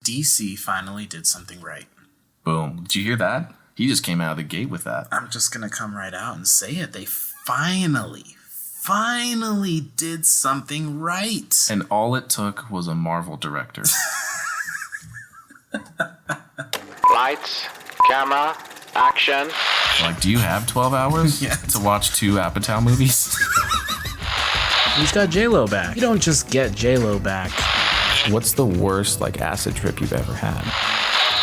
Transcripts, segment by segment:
DC finally did something right. Boom. Did you hear that? He just came out of the gate with that. I'm just going to come right out and say it. They finally did something right. And all it took was a Marvel director. Lights, camera, action. Like, do you have 12 hours to watch 2 Apatow movies? He's got J-Lo back. You don't just get J-Lo back. What's the worst, acid trip you've ever had?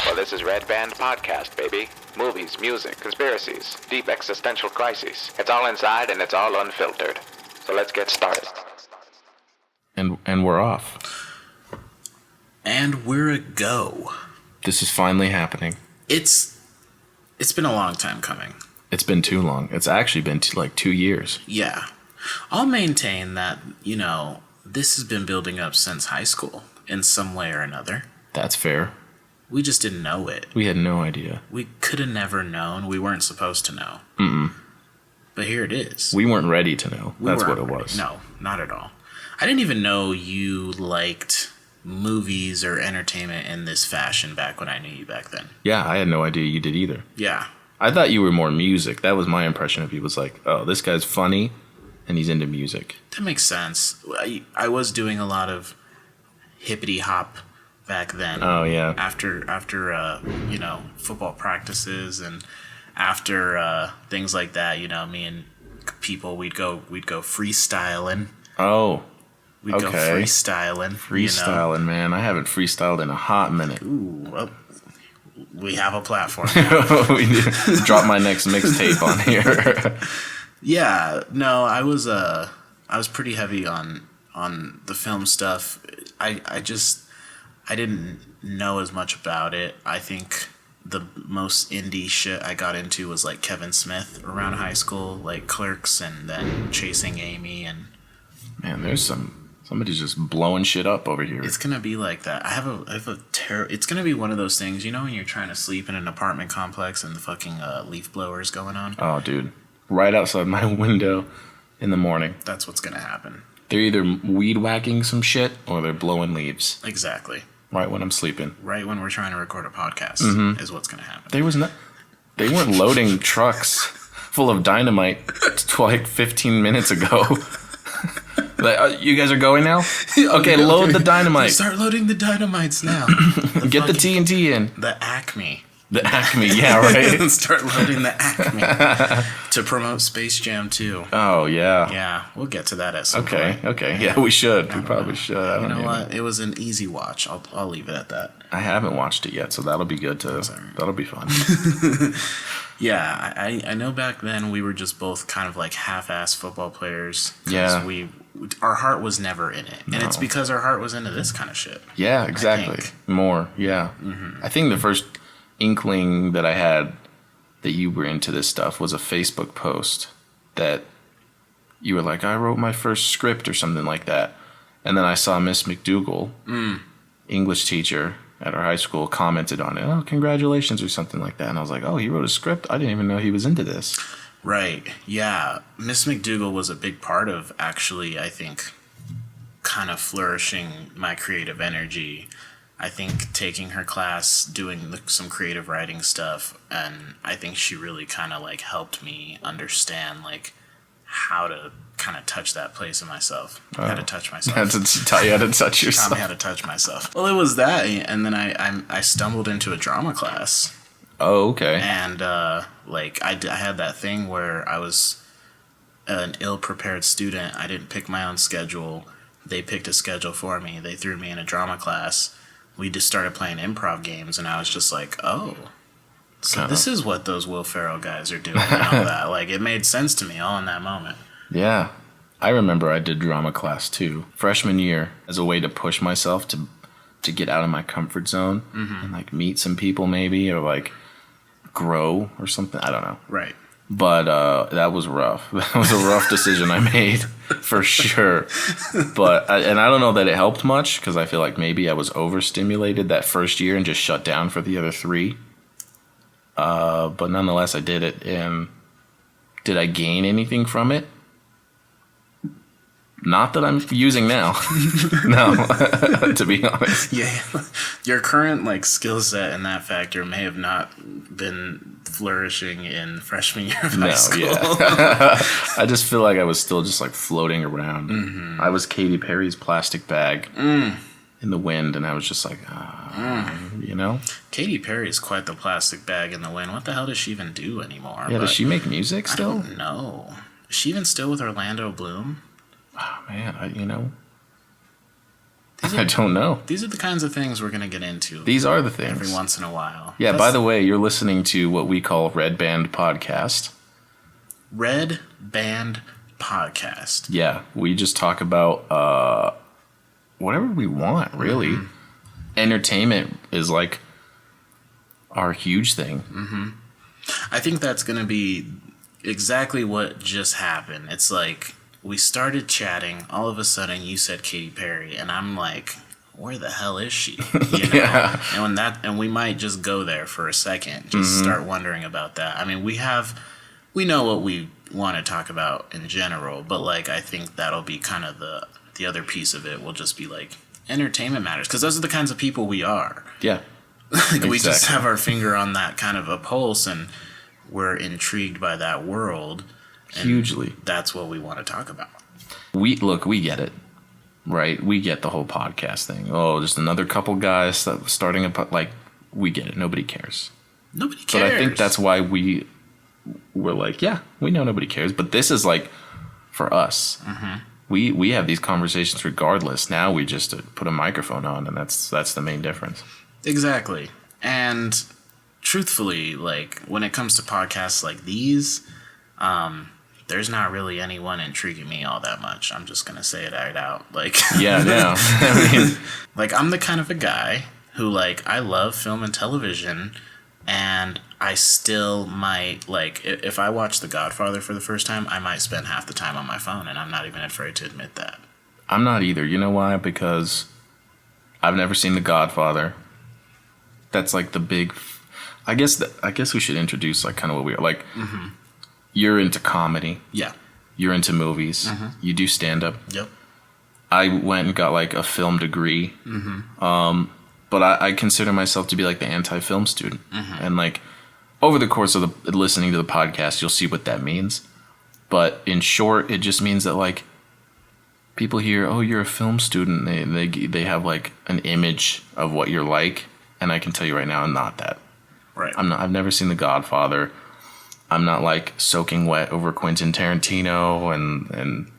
Well, this is REDBAND Podcast, baby. Movies, music, conspiracies, deep existential crises. It's all inside and it's all unfiltered. So let's get started. And we're off. And we're a go. This is finally happening. It's been a long time coming. It's been too long. It's actually been 2 years. Yeah. I'll maintain that, this has been building up since high school in some way or another. That's fair. We just didn't know it. We had no idea. We could have never known. We weren't supposed to know. Mm-mm. But here it is. We weren't ready to know. That's what it was. No, not at all. I didn't even know you liked movies or entertainment in this fashion back when I knew you back then. Yeah, I had no idea you did either. Yeah. I thought you were more music. That was my impression of you. Was like, oh, this guy's funny, and he's into music. That makes sense. I was doing a lot of hippity hop back then. Oh yeah. After football practices and after things like that, me and people we'd go freestyling. Oh. We'd go freestyling. Freestyling, man. I haven't freestyled in a hot minute. Ooh, well, we have a platform. We need to drop my next mixtape on here. Yeah, no, I was pretty heavy on the film stuff. I didn't know as much about it. I think the most indie shit I got into was like Kevin Smith around high school, like Clerks and then Chasing Amy and man, there's somebody's just blowing shit up over here. It's gonna be like that. I have a it's gonna be one of those things, when you're trying to sleep in an apartment complex and the fucking leaf blower's going on. Oh, dude. Right outside my window in the morning. That's what's gonna happen. They're either weed whacking some shit or they're blowing leaves. Exactly. Right when I'm sleeping. Right when we're trying to record a podcast is what's gonna happen. They weren't loading trucks full of dynamite 15 minutes ago. Like, you guys are going now? Okay, load the dynamite. Start loading the dynamites now. Get the TNT in. The Acme. The Acme, yeah, right. Start loading the Acme to promote Space Jam 2. Oh, yeah. Yeah, we'll get to that at some point. Okay. Yeah, we should. We probably should. You know what? It was an easy watch. I'll leave it at that. I haven't watched it yet, so that'll be good to. That'll be fun. Yeah, I know back then we were just both kind of like half-ass football players. Yeah. Our heart was never in it. And it's because our heart was into this kind of shit. Yeah, exactly. More, yeah. Mm-hmm. I think the first inkling that I had that you were into this stuff was a Facebook post that you were like, I wrote my first script or something like that. And then I saw Miss McDougal, English teacher at our high school, commented on it. Oh, congratulations or something like that. And I was like, oh, he wrote a script? I didn't even know he was into this. Right. Yeah. Miss McDougal was a big part of actually, I think, kind of flourishing my creative energy. I think taking her class, doing some creative writing stuff, and I think she really kind of like helped me understand like how to kind of touch that place in myself. How to touch myself. You had to tell you how to touch yourself. Taught me how to touch myself. Well, it was that, and then I stumbled into a drama class. Oh, okay. And I had that thing where I was an ill-prepared student. I didn't pick my own schedule. They picked a schedule for me. They threw me in a drama class. We just started playing improv games, and I was just like, oh, so this is what those Will Ferrell guys are doing and all that. Like, it made sense to me all in that moment. Yeah. I remember I did drama class, too. Freshman year, as a way to push myself to get out of my comfort zone and, like, meet some people maybe or, like, grow or something. I don't know. Right. But that was rough. That was a rough decision I made, for sure. But I don't know that it helped much because I feel like maybe I was overstimulated that first year and just shut down for the other 3. But nonetheless, I did it. And did I gain anything from it? Not that I'm using now. No, to be honest. Yeah, your current like skill set in that factor may have not been flourishing in freshman year of high school. Yeah. I just feel like I was still just like floating around. I was Katy Perry's plastic bag in the wind, and I was just like, you know? Katy Perry is quite the plastic bag in the wind. What the hell does she even do anymore? Yeah, does she make music still? I don't know. Is she even still with Orlando Bloom? Oh, man, I don't know. These are the kinds of things we're going to get into. These are the things. Every once in a while. Yeah, by the way, you're listening to what we call REDBAND Podcast. REDBAND Podcast. Yeah, we just talk about whatever we want, really. Entertainment is like our huge thing. I think that's going to be exactly what just happened. It's like we started chatting. All of a sudden, you said Katy Perry, and I'm like, where the hell is she? You know? Yeah. And we might just go there for a second, just start wondering about that. I mean, we know what we want to talk about in general, but like I think that'll be kind of the other piece of it. Will just be like entertainment matters, because those are the kinds of people we are. Yeah. Like we just have our finger on that kind of a pulse, and we're intrigued by that world. Hugely. That's what we want to talk about. We get it, right? We get the whole podcast thing. Oh, just another couple guys starting like, we get it. Nobody cares. Nobody cares. But I think that's why we're like, yeah, we know nobody cares. But this is like for us. We have these conversations regardless. Now we just put a microphone on, and that's the main difference. Exactly. And truthfully, like when it comes to podcasts like these, there's not really anyone intriguing me all that much. I'm just gonna say it right out. Like, yeah. I mean, like I'm the kind of a guy who like I love film and television, and I still might like if I watch The Godfather for the first time, I might spend half the time on my phone, and I'm not even afraid to admit that. I'm not either. You know why? Because I've never seen The Godfather. That's like the big. I guess we should introduce like kind of what we are like. You're into comedy. Yeah. You're into movies. You do stand up. Yep. I went and got like a film degree. But I consider myself to be like the anti-film student. And like over the course of listening to the podcast, you'll see what that means. But in short, it just means that like people hear, oh, you're a film student. They have like an image of what you're like. And I can tell you right now, I'm not that. Right. I've never seen The Godfather. I'm not like soaking wet over Quentin Tarantino and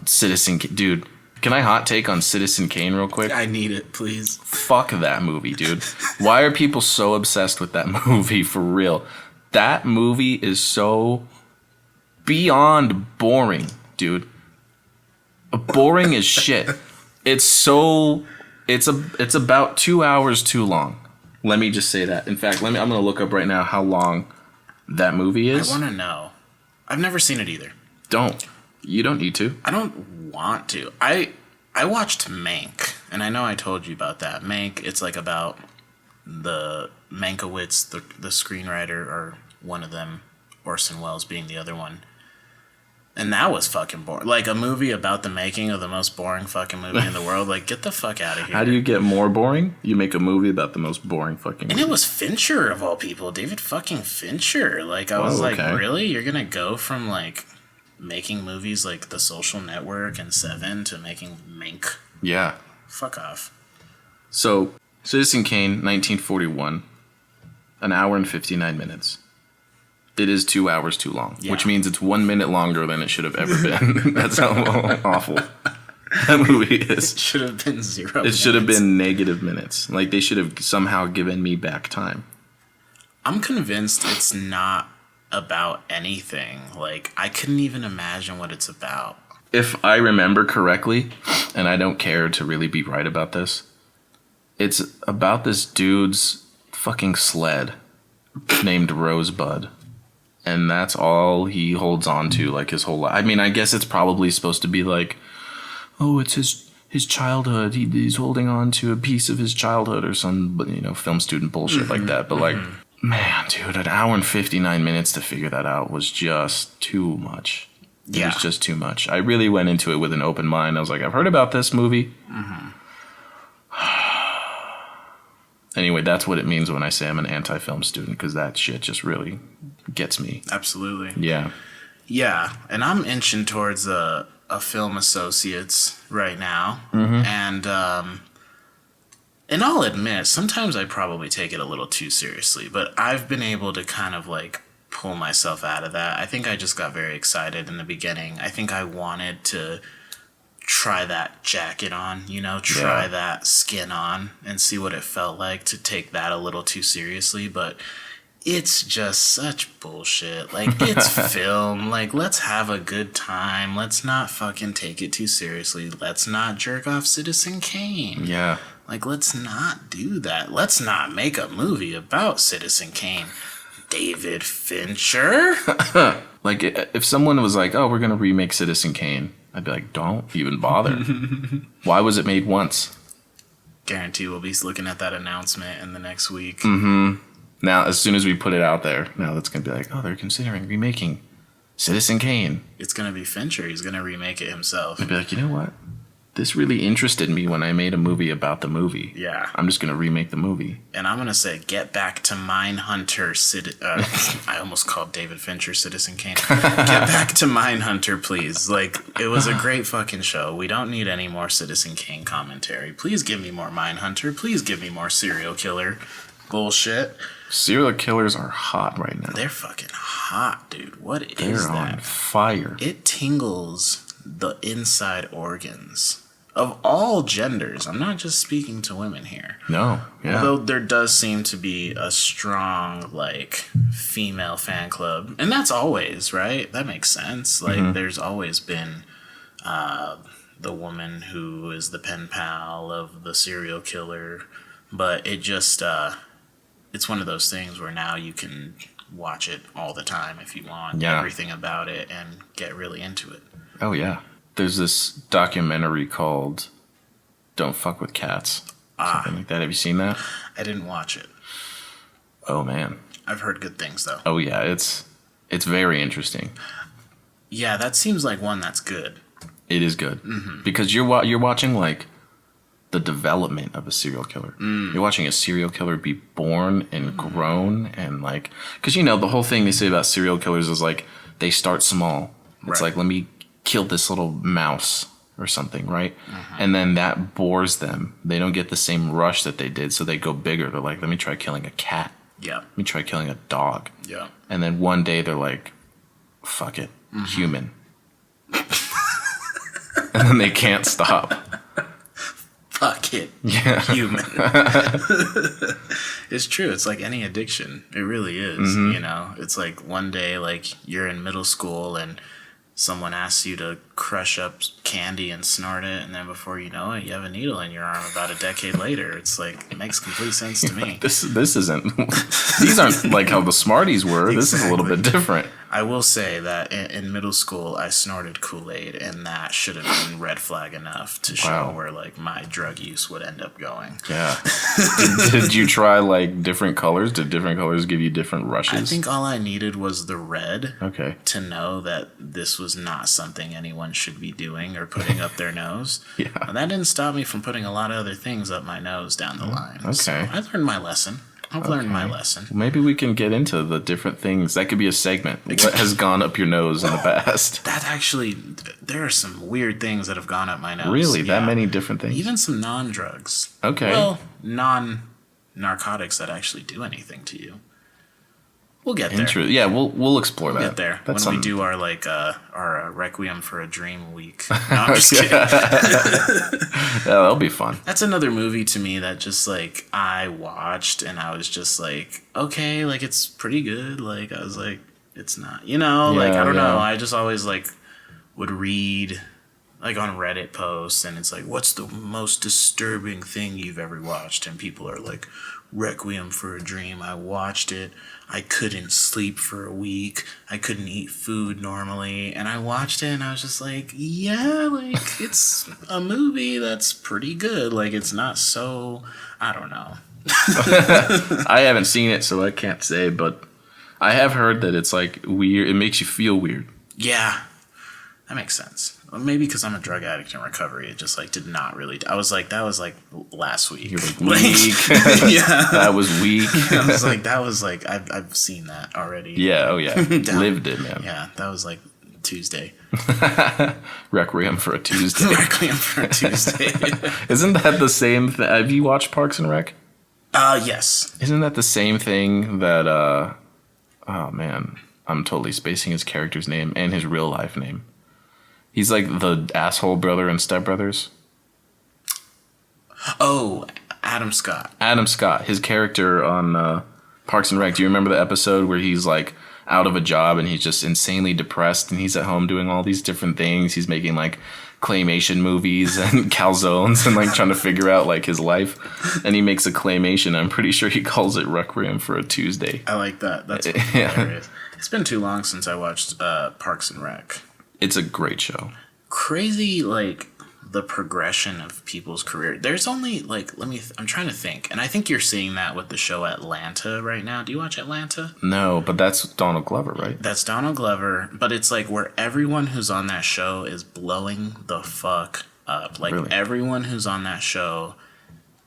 Citizen Kane. Dude, can I hot take on Citizen Kane real quick? I need it, please. Fuck that movie, dude. Why are people so obsessed with that movie for real? That movie is so beyond boring, dude. Boring as shit. It's about 2 hours too long. Let me just say that. In fact, I'm going to look up right now how long that movie is. I want to know. I've never seen it either. You don't need to. I don't want to. I watched Mank, and I know I told you about that. Mank, it's like about the Mankiewicz, the screenwriter, or one of them, Orson Welles being the other one. And that was fucking boring. Like a movie about the making of the most boring fucking movie in the world. Like, get the fuck out of here. How do you get more boring? You make a movie about the most boring fucking movie. And it was Fincher, of all people. David fucking Fincher. Like, I was like, really? You're going to go from, like, making movies like The Social Network and Seven to making Mank? Yeah. Fuck off. So, Citizen Kane, 1941. An hour and 59 minutes. It is 2 hours too long, which means it's 1 minute longer than it should have ever been. That's how awful that movie is. It should have been 0 minutes. It should have been negative minutes. Like, they should have somehow given me back time. I'm convinced it's not about anything. Like, I couldn't even imagine what it's about. If I remember correctly, and I don't care to really be right about this, it's about this dude's fucking sled named Rosebud. And that's all he holds on to, like, his whole life. I mean, I guess it's probably supposed to be like, oh, it's his childhood. He's holding on to a piece of his childhood or some, film student bullshit like that. But, like, man, dude, an hour and 59 minutes to figure that out was just too much. It was just too much. I really went into it with an open mind. I was like, I've heard about this movie. Mm-hmm. Anyway, that's what it means when I say I'm an anti-film student, because that shit just really gets me. Absolutely. Yeah. Yeah, and I'm inching towards a film associates right now. Mm-hmm. And I'll admit, sometimes I probably take it a little too seriously, but I've been able to kind of like pull myself out of that. I think I just got very excited in the beginning. I think I wanted to try that jacket on, try that skin on and see what it felt like to take that a little too seriously, but it's just such bullshit. Like, it's film. Like, let's have a good time. Let's not fucking take it too seriously. Let's not jerk off Citizen Kane. Yeah. Like, let's not do that. Let's not make a movie about Citizen Kane. David Fincher? Like, if someone was like, oh, we're going to remake Citizen Kane, I'd be like, don't even bother. Why was it made once? Guarantee we'll be looking at that announcement in the next week. Mm-hmm. Now, as soon as we put it out there, now that's going to be like, oh, they're considering remaking Citizen Kane. It's going to be Fincher. He's going to remake it himself. I'd be like, you know what? This really interested me when I made a movie about the movie. Yeah. I'm just going to remake the movie. And I'm going to say, get back to Mindhunter. I almost called David Fincher Citizen Kane. Get back to Mindhunter, please. Like, it was a great fucking show. We don't need any more Citizen Kane commentary. Please give me more Mindhunter. Please give me more serial killer bullshit. Serial killers are hot right now. They're fucking hot, dude. What is They're that? on fire. It tingles the inside organs of all genders. I'm not just speaking to women here. No, yeah. Although there does seem to be a strong, like, female fan club. And that's always, right? That makes sense. Like, there's always been the woman who is the pen pal of the serial killer. But it just, it's one of those things where now you can watch it all the time if you want. Yeah. Everything about it and get really into it. Oh, yeah. There's this documentary called Don't Fuck with Cats. Something like that. Have you seen that? I didn't watch it. Oh, man. I've heard good things, though. Oh, yeah. It's very interesting. Yeah, that seems like one that's good. It is good. Mm-hmm. Because you're watching, like, the development of a serial killer. You're watching a serial killer be born and grown and, like... Because, the whole thing they say about serial killers is, like, they start small. It's like, let me kill this little mouse or something, right? And then that bores them. They don't get the same rush that they did, so they go bigger. They're like, let me try killing a cat. Yeah. Let me try killing a dog. Yeah. And then one day they're like, fuck it, human. And then they can't stop. Fuck it, human. It's true. It's like any addiction. It really is, It's like one day, like, you're in middle school and someone asks you to crush up candy and snort it, and then before you know it, you have a needle in your arm about a decade later. It's like, it makes complete sense to me. This isn't... These aren't like how the Smarties were. Exactly. This is a little bit different. I will say that in middle school, I snorted Kool-Aid, and that should have been red flag enough to show where, like, my drug use would end up going. Yeah. Did you try, like, different colors? Did different colors give you different rushes? I think all I needed was the red to know that this was not something anyone should be doing or putting up their nose. Yeah. And that didn't stop me from putting a lot of other things up my nose down the line. Okay. So I learned my lesson. I've learned my lesson. Maybe we can get into the different things. That could be a segment. What has gone up your nose in the past? That actually, there are some weird things that have gone up my nose. Really? That many different things? Even some non-drugs. Okay. Well, non-narcotics that actually do anything to you. We'll get there. Yeah, we'll explore that. We'll get there when we do our our Requiem for a Dream week. No, I'm just kidding. Yeah, that'll be fun. That's another movie to me that just, like, I watched and I was just like, okay, like, it's pretty good. Like, I was like, it's not, I don't know. I just always, like, would read, like, on Reddit posts, and it's like, what's the most disturbing thing you've ever watched? And people are like, Requiem for a Dream. I watched it. I couldn't sleep for a week. I couldn't eat food normally. And I watched it and I was just like, yeah, like, it's a movie that's pretty good. Like, it's not so, I don't know. I haven't seen it, so I can't say, but I have heard that it's, like, weird. It makes you feel weird. Yeah. That makes sense. Well, maybe because I'm a drug addict in recovery, it just like did not really. I was like, that was like last week. You're like, weak. Yeah, that was weak. I was like, that was like I've seen that already. Yeah. Oh yeah. Lived it, man. Yeah, that was like Tuesday. Requiem for a Tuesday. Requiem for a Tuesday. Isn't that the same thing? Have you watched Parks and Rec? Yes. Isn't that the same thing that oh man, I'm totally spacing his character's name and his real life name. He's like the asshole brother in Step Brothers. Oh, Adam Scott. Adam Scott, his character on Parks and Rec. Do you remember the episode where he's like out of a job and he's just insanely depressed and he's at home doing all these different things? He's making like claymation movies and calzones and like trying to figure out like his life. And he makes a claymation. I'm pretty sure he calls it Requiem for a Tuesday. I like that. That's hilarious. It's been too long since I watched Parks and Rec. It's a great show. Crazy, like, the progression of people's career. There's only, like, I'm trying to think. And I think you're seeing that with the show Atlanta right now. Do you watch Atlanta? No, but that's Donald Glover, right? That's Donald Glover. But it's, like, where everyone who's on that show is blowing the fuck up. Like, really? Everyone who's on that show,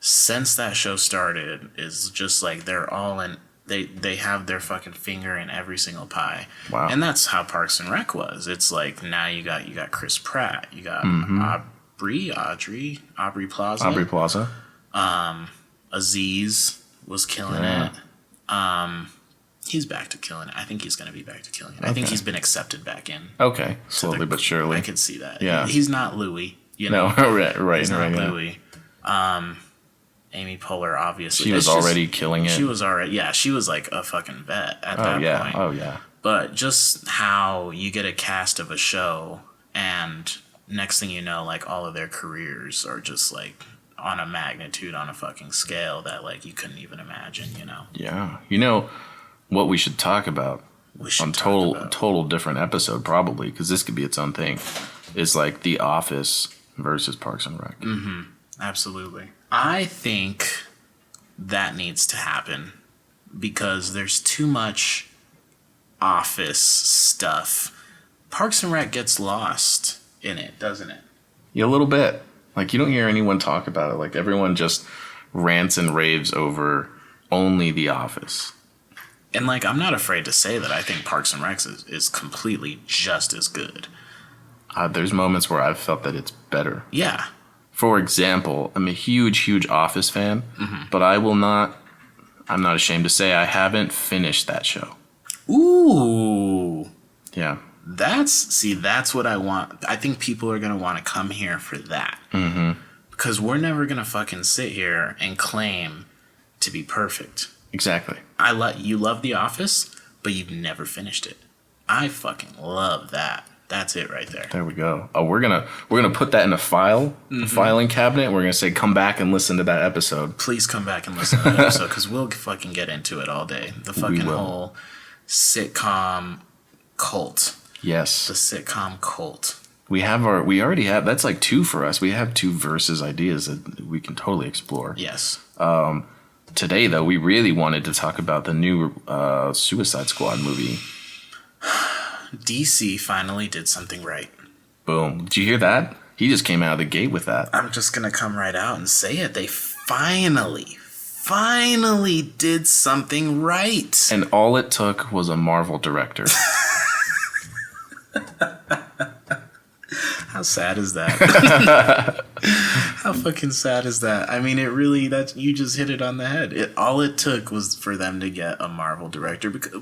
since that show started, is just, like, they're all in... They have their fucking finger in every single pie. Wow. And that's how Parks and Rec was. It's like now you got Chris Pratt, you got Aubrey Plaza. Aubrey Plaza. Aziz was killing it. He's back to killing it. I think he's gonna be back to killing it. Okay. I think he's been accepted back in. Okay. Slowly but surely. I could see that. Yeah. He's not Louis, you know. No, right. He's not Louis. Amy Poehler, obviously. She was already killing it. She was like a fucking vet at that point. Oh, yeah. But just how you get a cast of a show and next thing you know, like all of their careers are just like on a magnitude, on a fucking scale that like you couldn't even imagine, you know? Yeah. You know what we should talk about? Total different episode probably, because this could be its own thing, is like The Office versus Parks and Rec. Mm-hmm. Absolutely. I think that needs to happen because there's too much Office stuff. Parks and Rec gets lost in it, doesn't it? Yeah, a little bit. Like, you don't hear anyone talk about it. Like, everyone just rants and raves over only The Office. And, like, I'm not afraid to say that I think Parks and Rec is completely just as good. There's moments where I've felt that it's better. Yeah. For example, I'm a huge Office fan, but I'm not ashamed to say I haven't finished that show. Ooh. Yeah. That's what I want. I think people are going to want to come here for that. Mm-hmm. Because we're never going to fucking sit here and claim to be perfect. Exactly. You love The Office, but you've never finished it. I fucking love that. That's it right there. There we go. Oh, we're gonna put that in a filing cabinet. And we're gonna say, come back and listen to that episode. Please come back and listen to that episode because we'll fucking get into it all day. The fucking whole sitcom cult. Yes. The sitcom cult. We already have. That's like two for us. We have two versus ideas that we can totally explore. Yes. Today though, we really wanted to talk about the new Suicide Squad movie. DC finally did something right. Boom. Did you hear that? He just came out of the gate with that. I'm just going to come right out and say it. They finally did something right. And all it took was a Marvel director. How sad is that? How fucking sad is that? I mean, you just hit it on the head. All it took was for them to get a Marvel director because,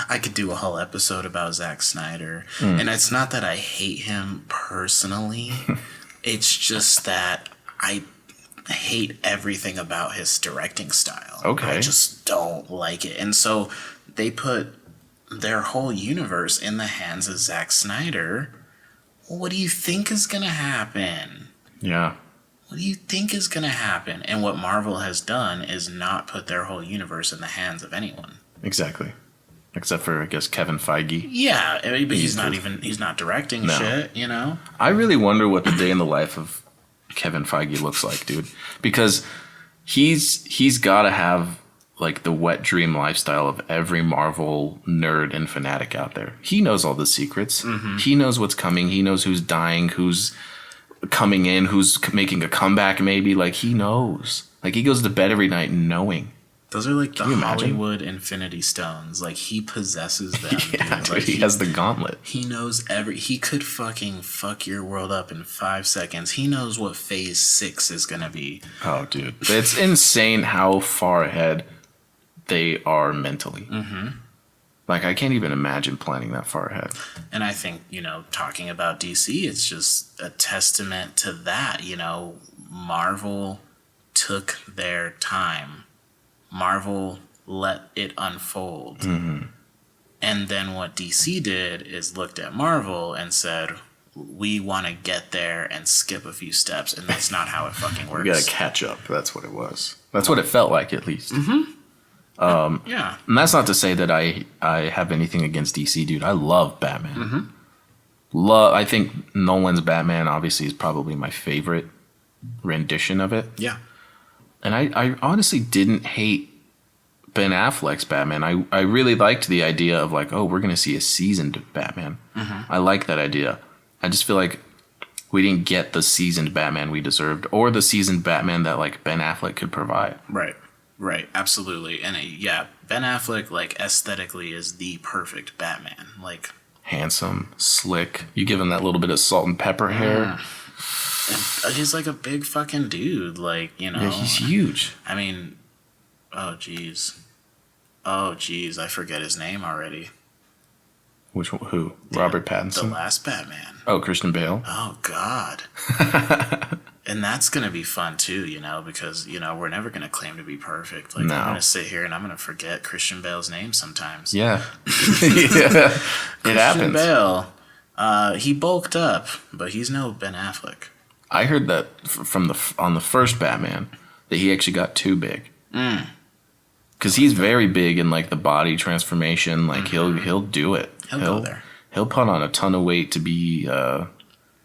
I could do a whole episode about Zack Snyder. And it's not that I hate him personally. It's just that I hate everything about his directing style. Okay. I just don't like it. And so they put their whole universe in the hands of Zack Snyder. What do you think is going to happen? Yeah. What do you think is going to happen? And what Marvel has done is not put their whole universe in the hands of anyone. Exactly. Except for, I guess, Kevin Feige. Yeah, but he's not directing shit, you know? I really wonder what the day in the life of Kevin Feige looks like, dude. Because he's got to have like the wet dream lifestyle of every Marvel nerd and fanatic out there. He knows all the secrets. Mm-hmm. He knows what's coming. He knows who's dying, who's coming in, who's making a comeback maybe. Like, he knows. Like, he goes to bed every night knowing. Those are like the Hollywood Infinity Stones. Like, he possesses them. Yeah, dude, like, he has the gauntlet. He knows he could fucking fuck your world up in 5 seconds. He knows what phase 6 is gonna be. Oh, dude. It's insane how far ahead they are mentally. Mm-hmm. Like, I can't even imagine planning that far ahead. And I think, talking about DC, it's just a testament to that. Marvel took their time. Marvel let it unfold. Mm-hmm. And then what DC did is looked at Marvel and said, we want to get there and skip a few steps, and that's not how it fucking works. We gotta catch up. That's what it was. That's what it felt like, at least. Mm-hmm. Yeah. And that's not to say that I have anything against DC, dude. I love Batman. Mm-hmm. I think Nolan's Batman, obviously, is probably my favorite rendition of it. Yeah. And I honestly didn't hate Ben Affleck's Batman. I really liked the idea of like, oh, we're going to see a seasoned Batman. Mm-hmm. I like that idea. I just feel like we didn't get the seasoned Batman we deserved, or the seasoned Batman that like Ben Affleck could provide. Right. Absolutely. And Ben Affleck, like, aesthetically is the perfect Batman. Like, handsome, slick. You give him that little bit of salt and pepper hair. And he's like a big fucking dude, like, Yeah, he's huge. I mean, oh jeez, I forget his name already. Which one? Who? Robert Pattinson? The last Batman. Oh, Christian Bale? Oh, God. And that's going to be fun, too, because, we're never going to claim to be perfect. Like, I'm going to sit here and I'm going to forget Christian Bale's name sometimes. Yeah. Yeah. It happens. Christian Bale, he bulked up, but he's no Ben Affleck. I heard that on the first Batman that he actually got too big. Because he's very big in like the body transformation. Like he'll do it. He'll go there. He'll put on a ton of weight to be the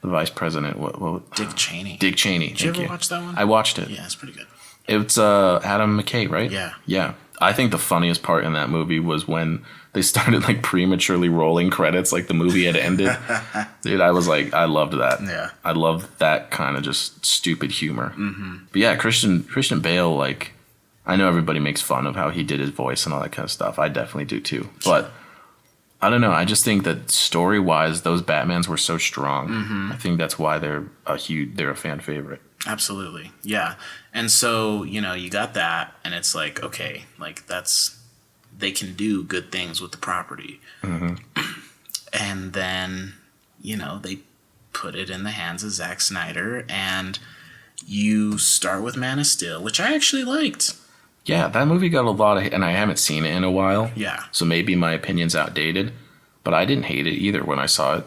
vice president. What? Dick Cheney. Dick Cheney. Did you ever watch that one? I watched it. Yeah, it's pretty good. It's Adam McKay, right? Yeah. Yeah. I think the funniest part in that movie was when they started like prematurely rolling credits, like the movie had ended. Dude, I was like, I loved that. Yeah. I loved that kind of just stupid humor. Mm-hmm. But yeah, Christian Bale, like, I know everybody makes fun of how he did his voice and all that kind of stuff. I definitely do too. But I don't know. I just think that story-wise, those Batmans were so strong. Mm-hmm. I think that's why they're a fan favorite. Absolutely. Yeah. And so, you got that, and it's like, okay, like they can do good things with the property. Mm-hmm. And then, they put it in the hands of Zack Snyder, and you start with Man of Steel, which I actually liked. Yeah, that movie got a lot of, and I haven't seen it in a while. Yeah. So maybe my opinion's outdated, but I didn't hate it either when I saw it.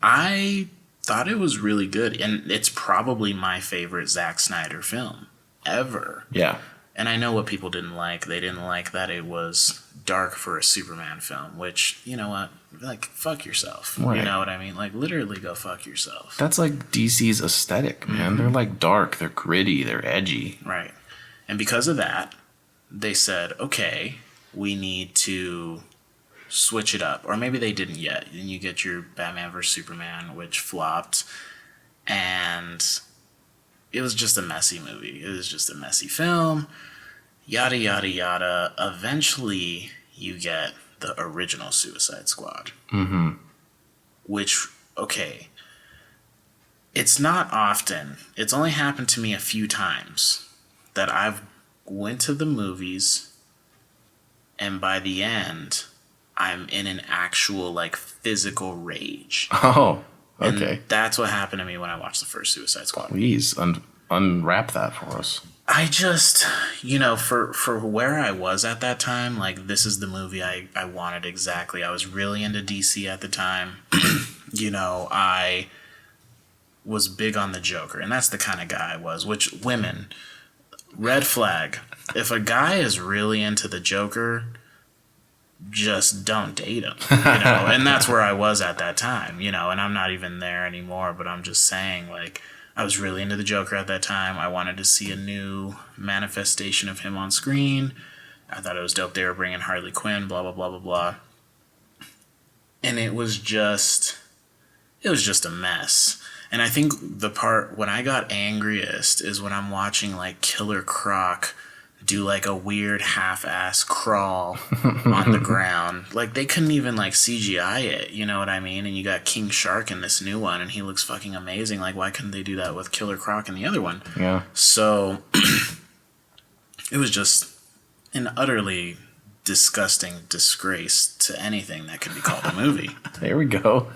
I thought it was really good, and it's probably my favorite Zack Snyder film ever. Yeah. And I know what people didn't like. They didn't like that it was dark for a Superman film, which, you know what? Like, fuck yourself. Right. You know what I mean? Like, literally go fuck yourself. That's like DC's aesthetic, man. Mm-hmm. They're like dark, they're gritty, they're edgy. Right. And because of that, they said, okay, we need to switch it up. Or maybe they didn't yet. And you get your Batman vs. Superman, which flopped. And it was just a messy movie. It was just a messy film. Yada, yada, yada. Eventually, you get the original Suicide Squad. Mm-hmm. Which, okay, it's not often. It's only happened to me a few times that I've went to the movies, and by the end, I'm in an actual, like, physical rage. Oh, okay. And that's what happened to me when I watched the first Suicide Squad. Please, unwrap that for us. I just, for where I was at that time, like, this is the movie I wanted exactly. I was really into DC at the time. I was big on the Joker, and that's the kind of guy I was, which women, red flag. If a guy is really into the Joker, just don't date him, and that's where I was at that time, and I'm not even there anymore, but I'm just saying, like, I was really into the Joker at that time. I wanted to see a new manifestation of him on screen. I thought it was dope. They were bringing Harley Quinn, blah, blah, blah, blah, blah. And it was just a mess. And I think the part when I got angriest is when I'm watching like Killer Croc do like a weird half-ass crawl on the ground. Like they couldn't even like CGI it, you know what I mean? And you got King Shark in this new one and he looks fucking amazing. Like why couldn't they do that with Killer Croc in the other one? Yeah. So it was just an utterly disgusting disgrace to anything that could be called a movie. There we go.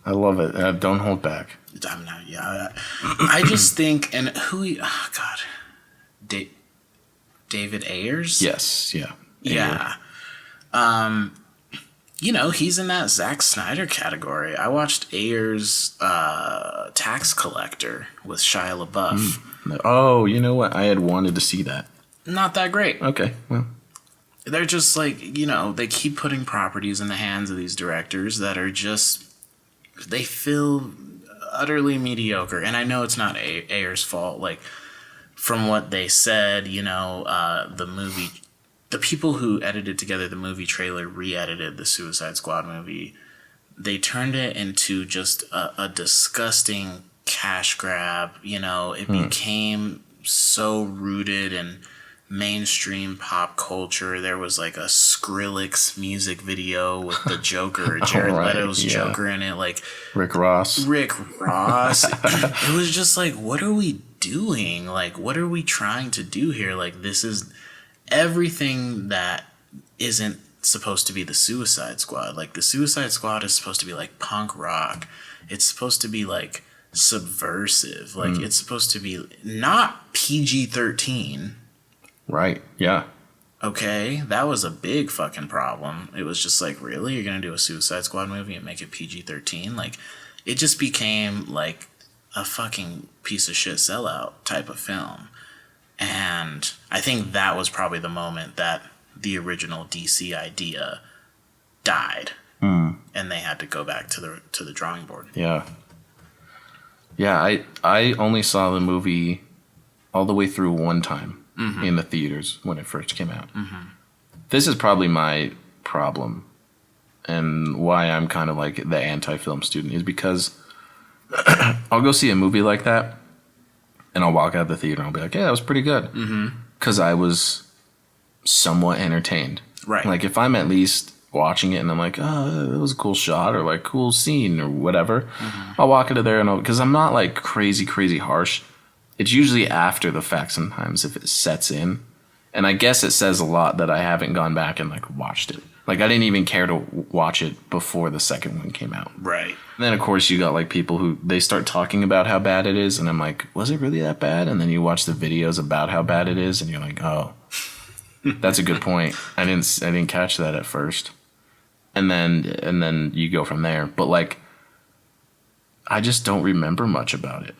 I love it. Don't hold back. I just think, and oh God, David Ayers? Yes, yeah. Yeah. You know, he's in that Zack Snyder category. I watched Ayers' Tax Collector with Shia LaBeouf. Oh, you know what? I had wanted to see that. Not that great. Okay, well. They're just like, you know, they keep putting properties in the hands of these directors that are just, they feel utterly mediocre. And I know it's not Ayers' fault. Like, from what they said, you know, the people who edited together the movie trailer re-edited the Suicide Squad movie. They turned it into just a disgusting cash grab. You know, it became so rooted in mainstream pop culture. There was like a Skrillex music video with the Joker, Jared Leto's Joker in it, like Rick Ross. It was just like, what are we doing? Like, what are we trying to do here? Like, this is everything that isn't supposed to be the Suicide Squad. Like, the Suicide Squad is supposed to be like punk rock. It's supposed to be like subversive. Like, it's supposed to be not PG-13. Right, yeah. Okay, that was a big fucking problem. It was just like, really? You're going to do a Suicide Squad movie and make it PG-13? Like, it just became like a fucking piece of shit sellout type of film. And I think that was probably the moment that the original DC idea died. And they had to go back to the drawing board. Yeah. Yeah, I only saw the movie all the way through one time. In the theaters when it first came out. This is probably my problem and why I'm kind of like the anti-film student is because I'll go see a movie like that and I'll walk out of the theater and I'll be like, yeah, that was pretty good. Because I was somewhat entertained. Right. Like if I'm at least watching it and I'm like, oh, that was a cool shot or like cool scene or whatever, I'll walk out of there and because I'm not like crazy harsh. It's usually after the fact sometimes if it sets in. And I guess it says a lot that I haven't gone back and like watched it. Like I didn't even care to watch it before the second one came out. Right. And then of course you got like people who they start talking about how bad it is and I'm like, was it really that bad? And then you watch the videos about how bad it is and you're like, oh, that's a good point. I didn't catch that at first. And then you go from there. But like I just don't remember much about it.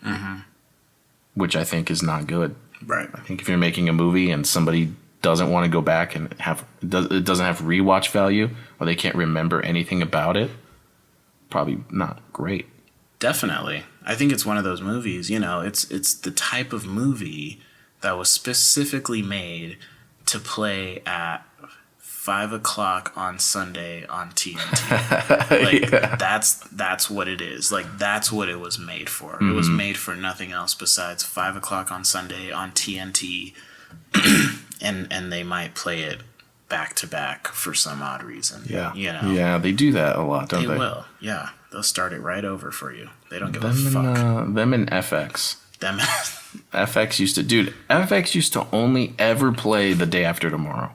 Which I think is not good. Right. I think if you're making a movie and somebody doesn't want to go back and it doesn't have rewatch value or they can't remember anything about it, probably not great. Definitely. I think it's one of those movies, you know, it's the type of movie that was specifically made to play at 5 o'clock on Sunday on TNT. Like that's what it is. Like that's what it was made for. It was made for nothing else besides 5 o'clock on Sunday on TNT. and they might play it back to back for some odd reason. Yeah. You know? Yeah, they do that a lot, don't they? They will. Yeah. They'll start it right over for you. They don't give a fuck. Them and FX. Them FX used to only ever play The Day After Tomorrow.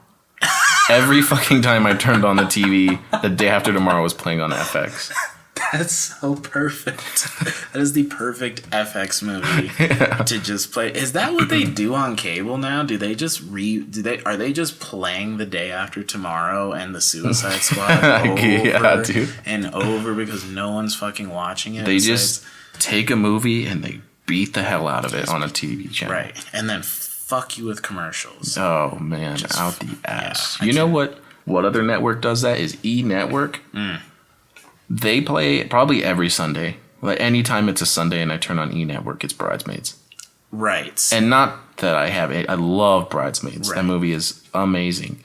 Every fucking time I turned on the TV, The Day After Tomorrow was playing on FX. That's so perfect. That is the perfect FX movie to just play. Is that what they do on cable now? Do they just are they just playing The Day After Tomorrow and the Suicide Squad over and over because no one's fucking watching it? They just take a movie and they beat the hell out of it on a TV channel. Right. And then fuck you with commercials. Oh man, just out the ass. Yeah, you know what other network does that is E Network. They play probably every Sunday. Like anytime it's a Sunday and I turn on E Network, it's Bridesmaids. Right. And not that I have. I love Bridesmaids. Right. That movie is amazing.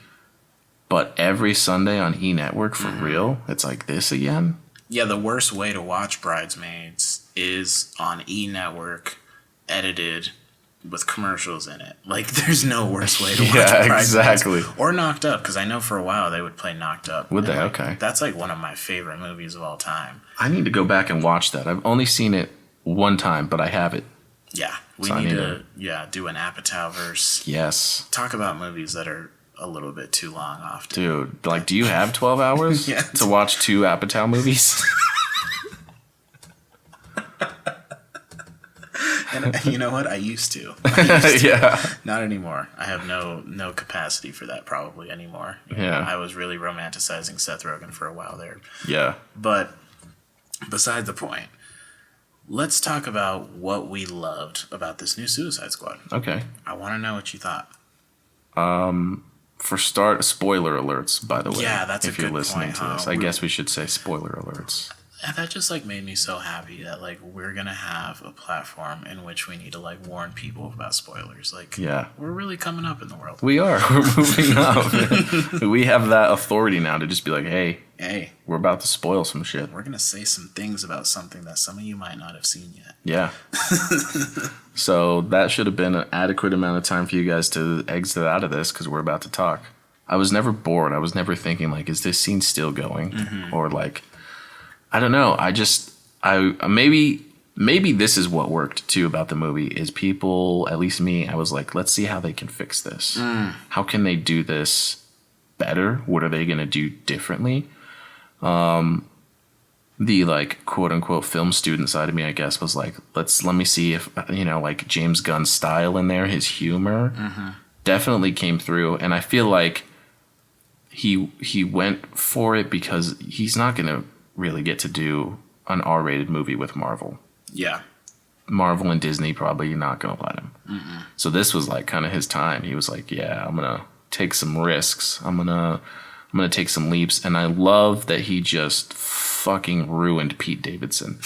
But every Sunday on E! Network, for real, it's like this again? Yeah, the worst way to watch Bridesmaids is on E! Network, edited with commercials in it. Like, there's no worse way to watch Bridesmaids. Exactly. Or Knocked Up, because I know for a while they would play Knocked Up. Would they? Like, Okay. That's like one of my favorite movies of all time. I need to go back and watch that. I've only seen it one time, but I have it. Yeah, we So need to do an Apatow verse. Yes. Talk about movies that are a little bit too long often. Dude, like, do you have 12 hours Yeah. to watch 2 Apatow movies? And you know what? I used to. Yeah. Not anymore. I have no capacity for that probably anymore. You know, Yeah. I was really romanticizing Seth Rogen for a while there. Yeah. But beside the point, let's talk about what we loved about this new Suicide Squad. Okay. I want to know what you thought. For start, spoiler alerts, by the way. Yeah, that's a if you're good listening point, to huh? this. I guess we should say spoiler alerts. And that just like made me so happy that like we're gonna have a platform in which we need to like warn people about spoilers. Like, Yeah. we're really coming up in the world. We are. We're moving up. We have that authority now to just be like, hey, Hey, we're about to spoil some shit. we're gonna say some things about something that some of you might not have seen yet. Yeah. So that should have been an adequate amount of time for you guys to exit out of this because we're about to talk. I was never bored. I was never thinking like, is this scene still going? Or like, I don't know. Maybe this is what worked too about the movie is people, at least me, I was like, let's see how they can fix this. How can they do this better? What are they going to do differently? The like quote unquote film student side of me, I guess, was like, let me see if, like James Gunn's style in there, his humor definitely came through. And I feel like he went for it because he's not going to really get to do an R-rated movie with Marvel. Yeah. Marvel and Disney probably not going to let him. So this was like kind of his time. He was like, yeah, I'm going to take some risks. I'm going to take some leaps. And I love that he just fucking ruined Pete Davidson.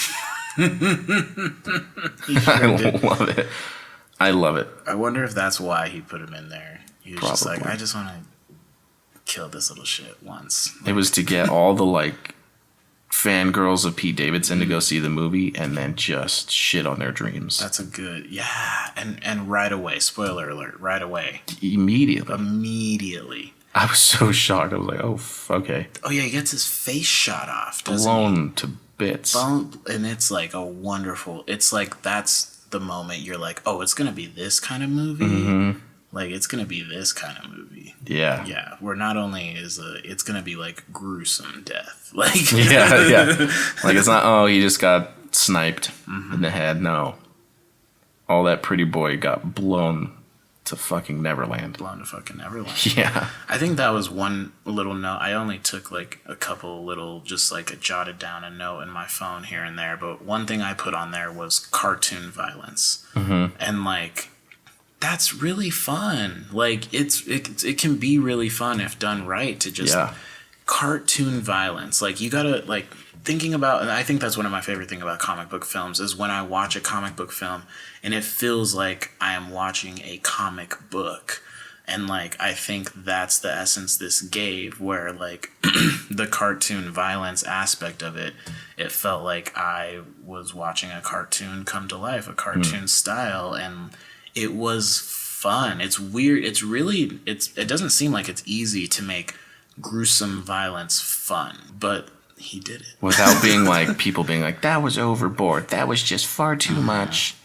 I love it. I love it. I wonder if that's why he put him in there. He was just like, Probably. I just want to kill this little shit once. It was to get all the like fangirls of Pete Davidson to go see the movie and then just shit on their dreams. That's a good, yeah. And right away, spoiler alert, right away. Immediately. I was so shocked. I was like, oh, okay. Oh, yeah, he gets his face shot off, doesn't Blown to bits. And it's like a wonderful, it's like that's the moment you're like, oh, it's going to be this kind of movie. Like, it's going to be this kind of movie. Yeah. Yeah, where not only is it's going to be like gruesome death. Like, yeah. Like, it's not, oh, he just got sniped in the head. No. All that pretty boy got blown to fucking Neverland. blown to fucking Neverland. Yeah. I think that was one little note. I only took like a couple little, just like a jotted down a note in my phone here and there. But one thing I put on there was cartoon violence. And like, that's really fun. Like, it can be really fun if done right to just cartoon violence. Like, you gotta, like, thinking about, and I think that's one of my favorite things about comic book films is when I watch a comic book film and it feels like I am watching a comic book. And like, I think that's the essence this gave, where like the cartoon violence aspect of it, it felt like I was watching a cartoon come to life, a cartoon style, and it was fun. It's weird. It's really, it doesn't seem like it's easy to make gruesome violence fun, but he did it. Without being like, people being like, that was overboard. That was just far too much.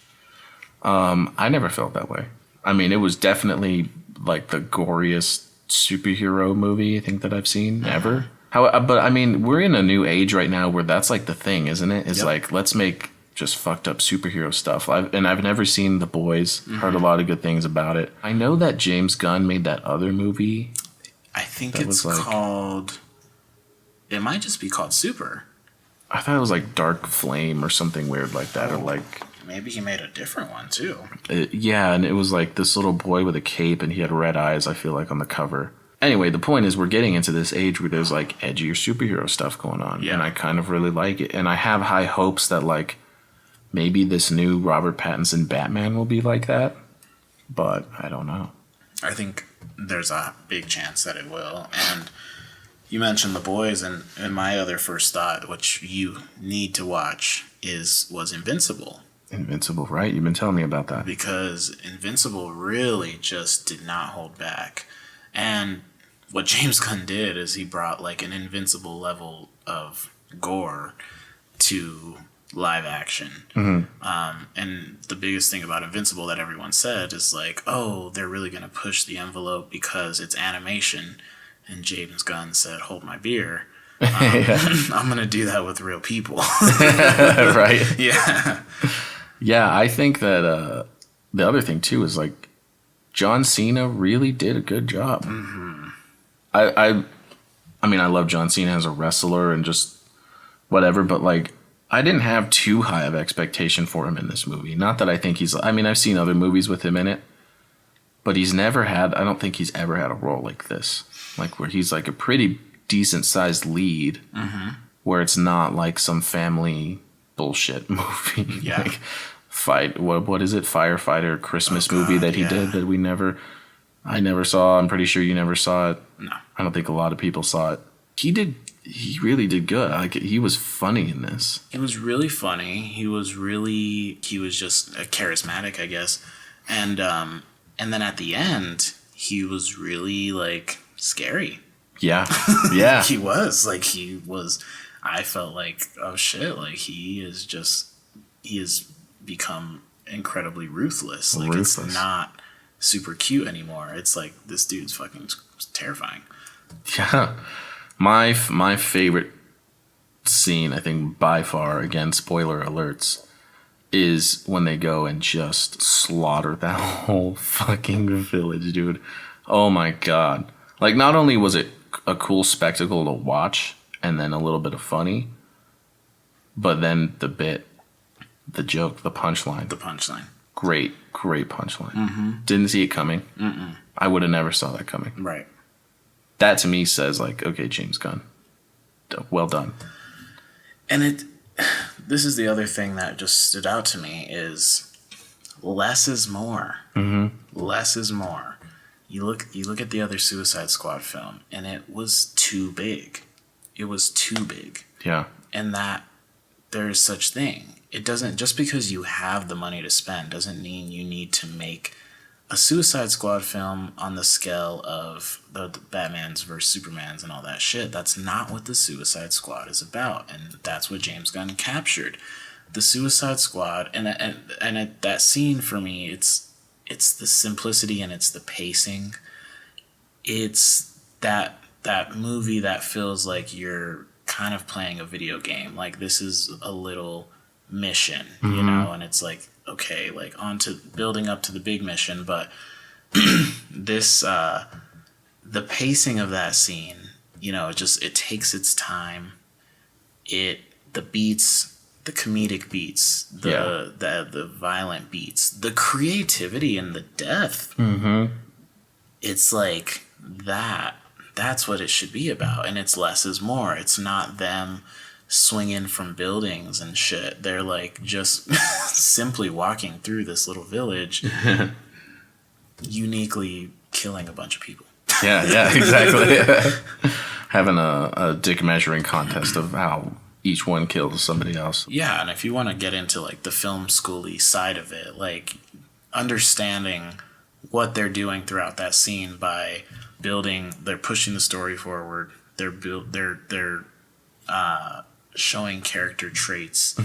I never felt that way. I mean, it was definitely like the goriest superhero movie I think that I've seen ever. But I mean, we're in a new age right now where that's like the thing, isn't it? It's like, let's make just fucked up superhero stuff. I've never seen The Boys. Heard a lot of good things about it. I know that James Gunn made that other movie. I think it's called, it might just be called Super. I thought it was like Dark Flame or something weird like that, or like maybe he made a different one too. Yeah, and it was like this little boy with a cape and he had red eyes, I feel like, on the cover. Anyway, the point is we're getting into this age where there's like edgier superhero stuff going on. Yeah. And I kind of really like it. And I have high hopes that like maybe this new Robert Pattinson Batman will be like that. but I don't know. I think there's a big chance that it will. And you mentioned The Boys, and my other first thought, which you need to watch, was Invincible. Invincible, right? You've been telling me about that. Because Invincible really just did not hold back. And what James Gunn did is he brought like an Invincible level of gore to live action. And the biggest thing about Invincible that everyone said is like, oh, they're really going to push the envelope because it's animation. And James Gunn said, hold my beer. I'm going to do that with real people. Right? Yeah. Yeah, I think that the other thing too is like John Cena really did a good job. I mean, I love John Cena as a wrestler and just whatever, but like I didn't have too high of expectation for him in this movie. Not that I think I've seen other movies with him in it, but I don't think he's ever had a role like this. Like where he's like a pretty decent sized lead, where it's not like some family bullshit movie. Yeah. Like what is it? Firefighter Christmas movie that he did that I never saw. I'm pretty sure you never saw it. No. I don't think a lot of people saw it. He really did good. Like he was funny in this. He was really funny. He was just charismatic, I guess. And then at the end, he was really like scary. Yeah. Yeah. He was. I felt like, oh shit, like he has become incredibly ruthless. Like it's not super cute anymore. It's like this dude's fucking terrifying. Yeah. My favorite scene, I think by far, again, spoiler alerts, is when they go and just slaughter that whole fucking village, dude. Oh my god. Like, not only was it a cool spectacle to watch and then a little bit of funny, but then the joke, the punchline. Great punchline. Didn't see it coming. I would have never saw that coming. Right. That to me says like, okay, James Gunn, well done. And this is the other thing that just stood out to me is less is more. Less is more. You look at the other Suicide Squad film, and it was too big. It was too big. Yeah. And that there is such thing. It doesn't, just because you have the money to spend doesn't mean you need to make a Suicide Squad film on the scale of the Batmans versus Supermans and all that shit. That's not what the Suicide Squad is about, and that's what James Gunn captured. The Suicide Squad, and that scene for me, it's the simplicity and it's the pacing. It's that movie that feels like you're kind of playing a video game. Like this is a little mission, you know, and it's like, okay, like on to building up to the big mission, but this the pacing of that scene, you know, it takes its time. The beats, the comedic beats, the violent beats, the creativity and the depth. It's like that's what it should be about, and it's less is more. It's not them swinging from buildings and shit. They're like just simply walking through this little village, uniquely killing a bunch of people. Yeah, exactly. Having a dick measuring contest of how each one kills somebody else. Yeah, and if you want to get into like the film schooly side of it, like understanding what they're doing throughout that scene by they're pushing the story forward. They're showing character traits.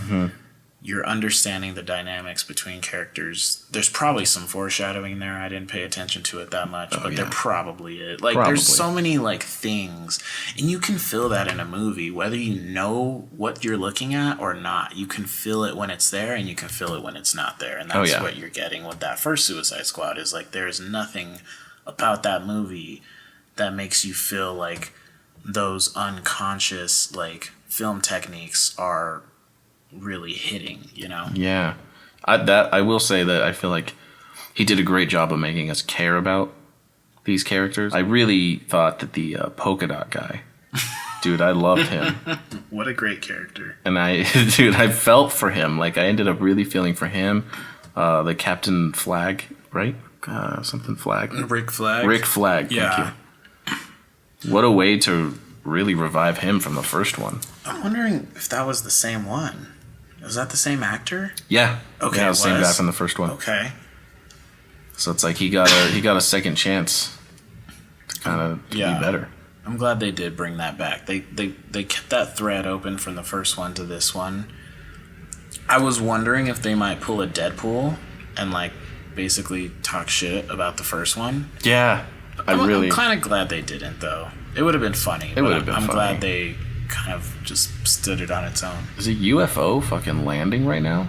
You're understanding the dynamics between characters. There's probably some foreshadowing there. I didn't pay attention to it that much, but there probably is. Like, there's so many like things, and you can feel that in a movie, whether you know what you're looking at or not. You can feel it when it's there, and you can feel it when it's not there, and that's what you're getting with that first Suicide Squad. Is like there's nothing about that movie that makes you feel like those unconscious like film techniques are really hitting, you know? Yeah. I will say that I feel like he did a great job of making us care about these characters. I really thought that the polka dot guy, dude, I loved him. What a great character. And I felt for him. Like I ended up really feeling for him. The Captain Flag, right? something Flag. Rick Flag. Rick Flag. Yeah. Thank you. What a way to really revive him from the first one. I'm wondering if that was the same one. Was that the same actor? Yeah. Okay. Yeah, it the same was? guy from the first one. Okay. So it's like he got a second chance to kind of be better. I'm glad they did bring that back. They kept that thread open from the first one to this one. I was wondering if they might pull a Deadpool and like basically talk shit about the first one. Yeah. I'm kind of glad they didn't though. It would have been funny. It would have been I'm funny. glad they kind of just stood it on its own. Is a UFO fucking landing right now?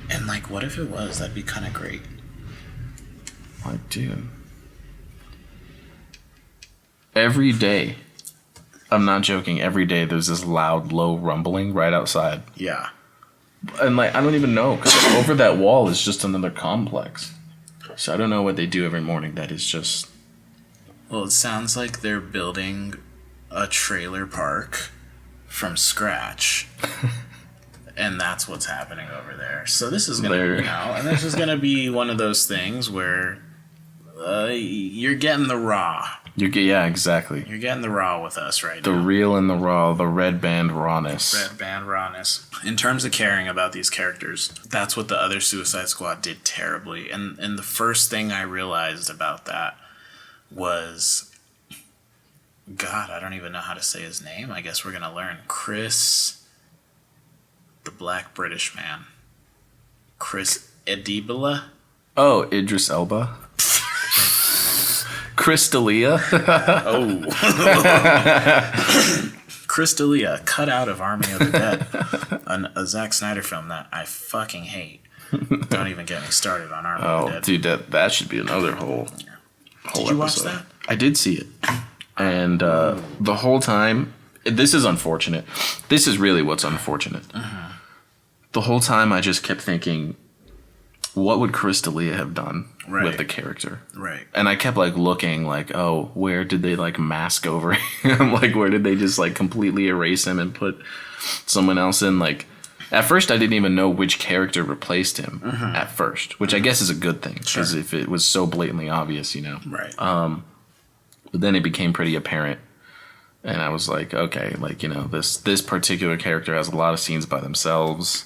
And like, what if it was? That'd be kind of great. Like, dude. Every day, I'm not joking, every day there's this loud, low rumbling right outside. Yeah. And like, I don't even know, because over that wall is just another complex. So I don't know what they do every morning that is just... Well, it sounds like they're building a trailer park from scratch. And that's what's happening over there. So this is going to, and this is going to be one of those things where you're getting the raw. Yeah, exactly. You're getting the raw with us right now. The real and the raw, the red band rawness. Red band rawness. In terms of caring about these characters, that's what the other Suicide Squad did terribly. And the first thing I realized about that was, God, I don't even know how to say his name. I guess we're going to learn. Chris, the black British man. Chris Edibala. Oh, Idris Elba. Chris D'Elia. Oh. Chris D'Elia, cut out of Army of the Dead. A Zack Snyder film that I fucking hate. Don't even get me started on Army of the Dead. Dude, that should be another whole Did you watch that? I did see it. And the whole time, this is unfortunate. This is really what's unfortunate. Uh-huh. The whole time I just kept thinking, what would Chris D'Elia have done with the character? Right. And I kept like looking like, oh, where did they like mask over him? Like, where did they just like completely erase him and put someone else in? Like, at first I didn't even know which character replaced him at first, which I guess is a good thing because if it was so blatantly obvious, you know. Right. But then it became pretty apparent. And I was like, okay, like, you know, this particular character has a lot of scenes by themselves.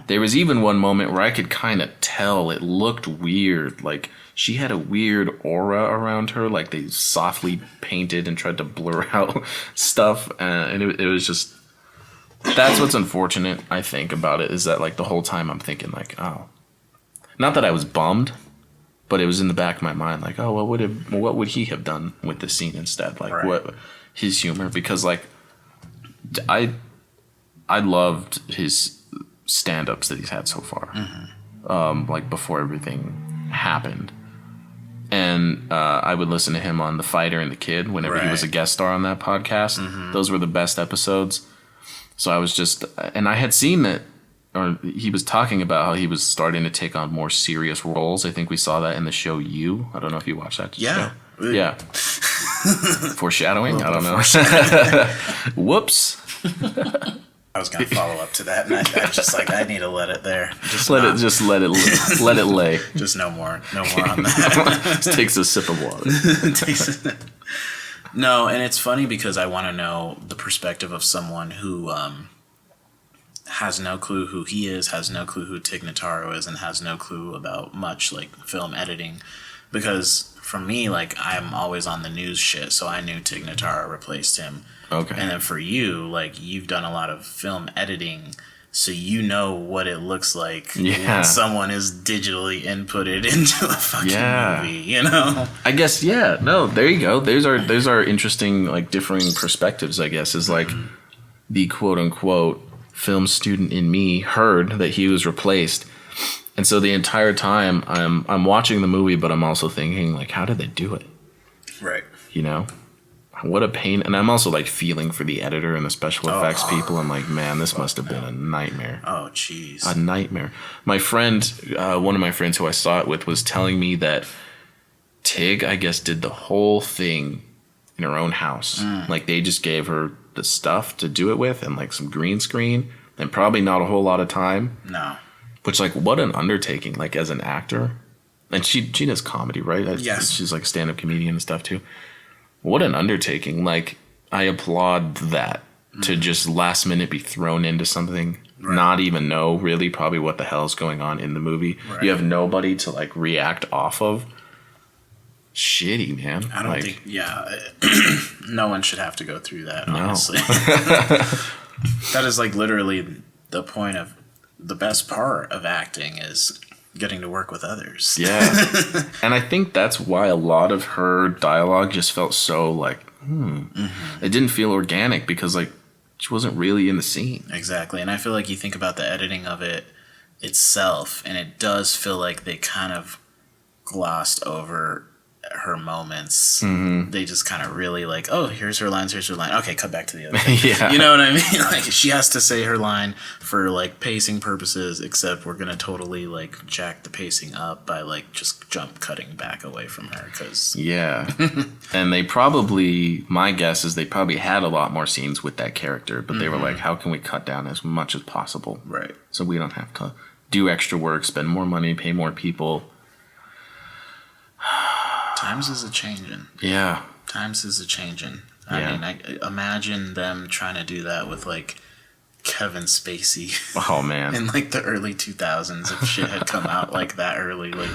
There was even one moment where I could kind of tell it looked weird. Like, she had a weird aura around her. Like, they softly painted and tried to blur out stuff. And it was just... That's what's unfortunate, I think, about it, is that, like, the whole time I'm thinking, like, oh... Not that I was bummed, but it was in the back of my mind, like, oh, what would he have done with this scene instead? Like, what... His humor, because, like, I loved his stand-ups that he's had so far, like before everything happened, and I would listen to him on The Fighter and the Kid whenever he was a guest star on that podcast. Those were the best episodes. So I was just, and I had seen that, or he was talking about how he was starting to take on more serious roles. I think we saw that in the show You. I don't know if you watched that show. Yeah. Foreshadowing? I don't know. Whoops. I was gonna follow up to that, and I just like, I need to let it there. Let it lay. Just no more on that. Just takes a sip of water. No, and it's funny because I want to know the perspective of someone who has no clue who he is, has no clue who Tig Notaro is, and has no clue about much like film editing. Because for me, like, I'm always on the news shit, so I knew Tig Notaro replaced him. Okay. And then for you, like, you've done a lot of film editing, so you know what it looks like when someone is digitally inputted into a fucking movie, you know? I guess, no, there you go. Those are interesting, like, differing perspectives, I guess, is like the quote-unquote film student in me heard that he was replaced. And so the entire time I'm watching the movie, but I'm also thinking, like, how did they do it? Right. You know? What a pain. And I'm also, like, feeling for the editor and the special effects people. I'm like, man, this must have been a nightmare. Oh, jeez. A nightmare. My friend, one of my friends who I saw it with was telling me that Tig, I guess, did the whole thing in her own house. Like, they just gave her the stuff to do it with and, like, some green screen and probably not a whole lot of time. No. Which, like, what an undertaking, like, as an actor. And she does comedy, right? Yes. She's like a stand-up comedian and stuff too. What an undertaking. Like, I applaud that to just last minute be thrown into something, not even know really probably what the hell's going on in the movie. Right. You have nobody to like react off of. Shitty, man. I don't think, no one should have to go through that, honestly. That is like literally the point of the best part of acting is getting to work with others. Yeah. And I think that's why a lot of her dialogue just felt so like, It didn't feel organic because like she wasn't really in the scene. Exactly. And I feel like you think about the editing of it itself, and it does feel like they kind of glossed over her moments. They just kind of really like, oh, here's her lines, here's her line. Okay, cut back to the other thing. Yeah. You know what I mean? Like, she has to say her line for like pacing purposes, except we're gonna totally like jack the pacing up by like just jump cutting back away from her. And they probably, my guess is they probably had a lot more scenes with that character, but they were like, how can we cut down as much as possible? Right. So we don't have to do extra work, spend more money, pay more people. Times is a changing. Yeah. Times is a changing. I mean, I imagine them trying to do that with like Kevin Spacey. Oh man. In like the early 2000s, if shit had come out like that early, like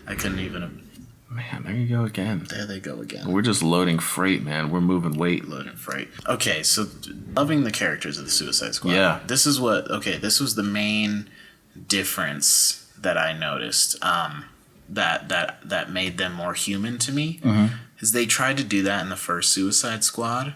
I couldn't even. Man, there you go again. There they go again. We're just loading freight, man. We're moving weight. Loading freight. Okay, so loving the characters of the Suicide Squad. Yeah. This was the main difference that I noticed. That made them more human to me, is they tried to do that in the first Suicide Squad,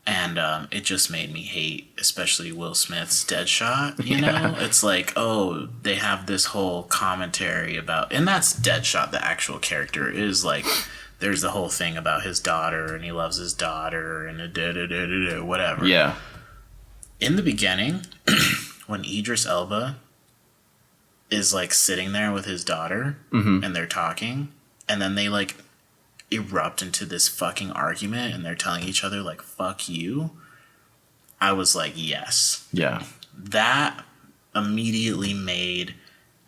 and it just made me hate, especially Will Smith's Deadshot. You know, it's like, oh, they have this whole commentary about, and that's Deadshot. The actual character is like, there's the whole thing about his daughter, and he loves his daughter, and whatever. Yeah. In the beginning, when Idris Elba is like sitting there with his daughter and they're talking, and then they like erupt into this fucking argument and they're telling each other like, fuck you. I was like, yes. Yeah. That immediately made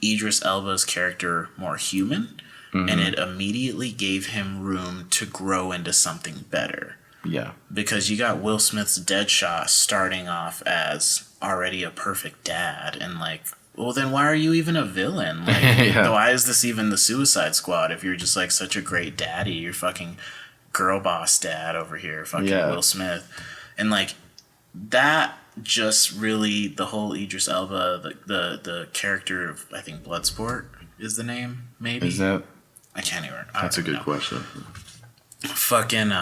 Idris Elba's character more human, and it immediately gave him room to grow into something better. Yeah. Because you got Will Smith's Deadshot starting off as already a perfect dad, and like, well, then why are you even a villain? Like, why is this even the Suicide Squad if you're just like such a great daddy? You're fucking girl boss dad over here, fucking Will Smith. And like, that just really, the whole Idris Elba, the character of, I think Bloodsport is the name, maybe? Is that? I can't even. That's a good question. Fucking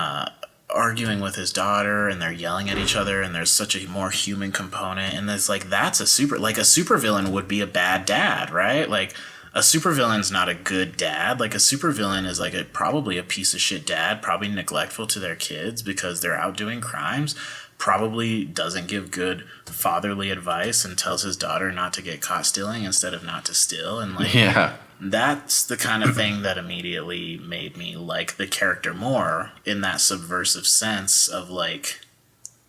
arguing with his daughter, and they're yelling at each other, and there's such a more human component, and it's like, that's a supervillain would be a bad dad, right? Like, a supervillain's not a good dad. Like, a supervillain is like probably a piece of shit dad, probably neglectful to their kids because they're out doing crimes, probably doesn't give good fatherly advice and tells his daughter not to get caught stealing instead of not to steal, and like, that's the kind of thing that immediately made me like the character more, in that subversive sense of like,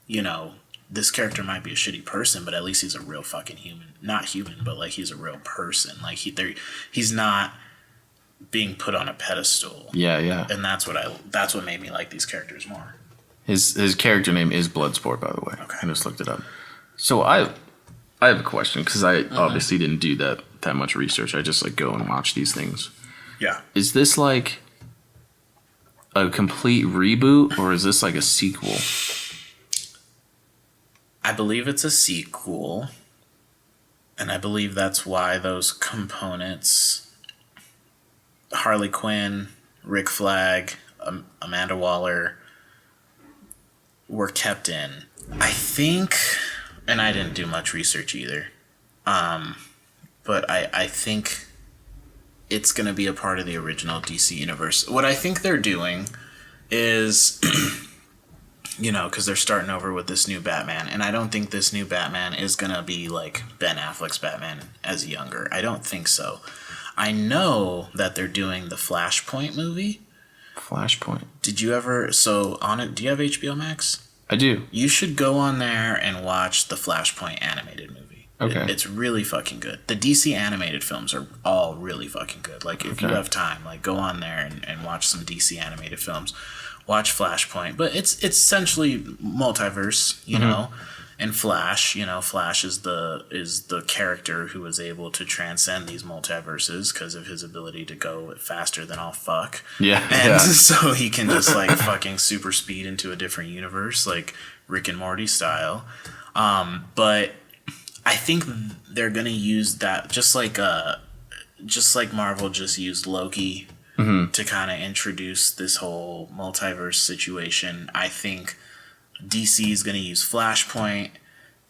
you know, this character might be a shitty person, but at least he's a real fucking human. Not human, but like he's a real person. Like he's not being put on a pedestal. Yeah. And that's what made me like these characters more. His character name is Bloodsport, by the way. Okay. I just looked it up. So I have a question, because I obviously didn't do that much research. I just like go and watch these things. Yeah. Is this like a complete reboot, or is this like a sequel? I believe it's a sequel, and I believe that's why those components, Harley Quinn, Rick Flag, Amanda Waller, were kept in. I think, and I didn't do much research either, but I think it's going to be a part of the original DC universe. What I think they're doing is, you know, because they're starting over with this new Batman, and I don't think this new Batman is going to be like Ben Affleck's Batman as younger. I don't think so. I know that they're doing the Flashpoint movie. Flashpoint. Did you ever, so on it, do you have HBO Max? I do. You should go on there and watch the Flashpoint animated movie. Okay. It's really fucking good. The DC animated films are all really fucking good. Like, if you have time, like, go on there and watch some DC animated films. Watch Flashpoint. But it's essentially multiverse, you know? And Flash, you know, Flash is the character who was able to transcend these multiverses because of his ability to go faster than all fuck. Yeah. And so he can just, like, fucking super speed into a different universe, like Rick and Morty style. But I think they're gonna use that just like Marvel just used Loki to kind of introduce this whole multiverse situation. I think DC is gonna use Flashpoint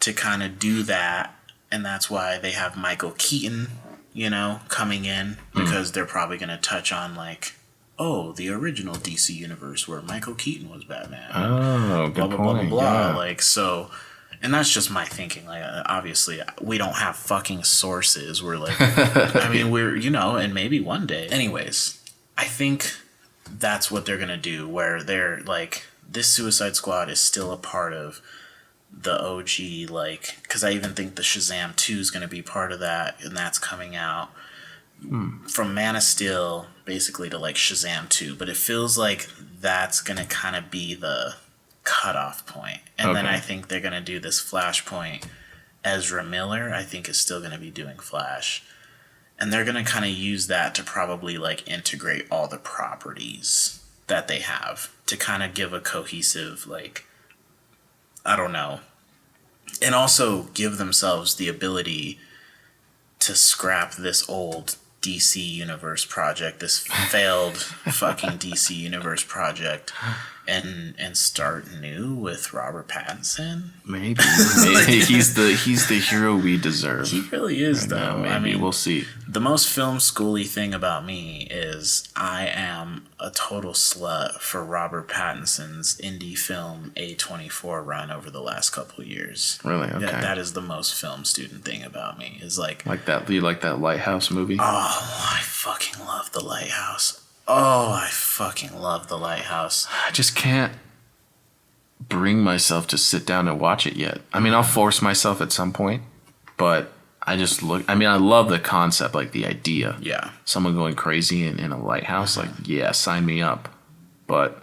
to kind of do that, and that's why they have Michael Keaton, you know, coming in because they're probably gonna touch on like, oh, the original DC universe where Michael Keaton was Batman. Oh, good blah, blah, point. blah, blah, blah. Yeah. Like, so, and that's just my thinking. Like, obviously, we don't have fucking sources. We're like, I mean, we're, you know, and maybe one day. Anyways, I think that's what they're going to do, where they're like, this Suicide Squad is still a part of the OG, like, because I even think the Shazam 2 is going to be part of that, and that's coming out. From Man of Steel, basically, to like Shazam 2, but it feels like that's going to kind of be the cutoff point. And then I think they're going to do this Flashpoint. Ezra Miller, I think, is still going to be doing Flash. And they're going to kind of use that to probably like integrate all the properties that they have to kind of give a cohesive, like, I don't know. And also give themselves the ability to scrap this old DC Universe project, this failed fucking DC Universe project, and start new with Robert Pattinson. Maybe he's the hero we deserve. He really is, though. Maybe I mean, we'll see. The most film schooly thing about me is I am a total slut for Robert Pattinson's indie film A24 run over the last couple of years. Really? Okay. That is the most film student thing about me. Is like that. You like that Lighthouse movie? Oh, I fucking love The Lighthouse. Oh, I fucking love The Lighthouse. I just can't bring myself to sit down and watch it yet. I mean, I'll force myself at some point, but I love the concept, like the idea. Yeah. Someone going crazy in a lighthouse, like, yeah, sign me up. But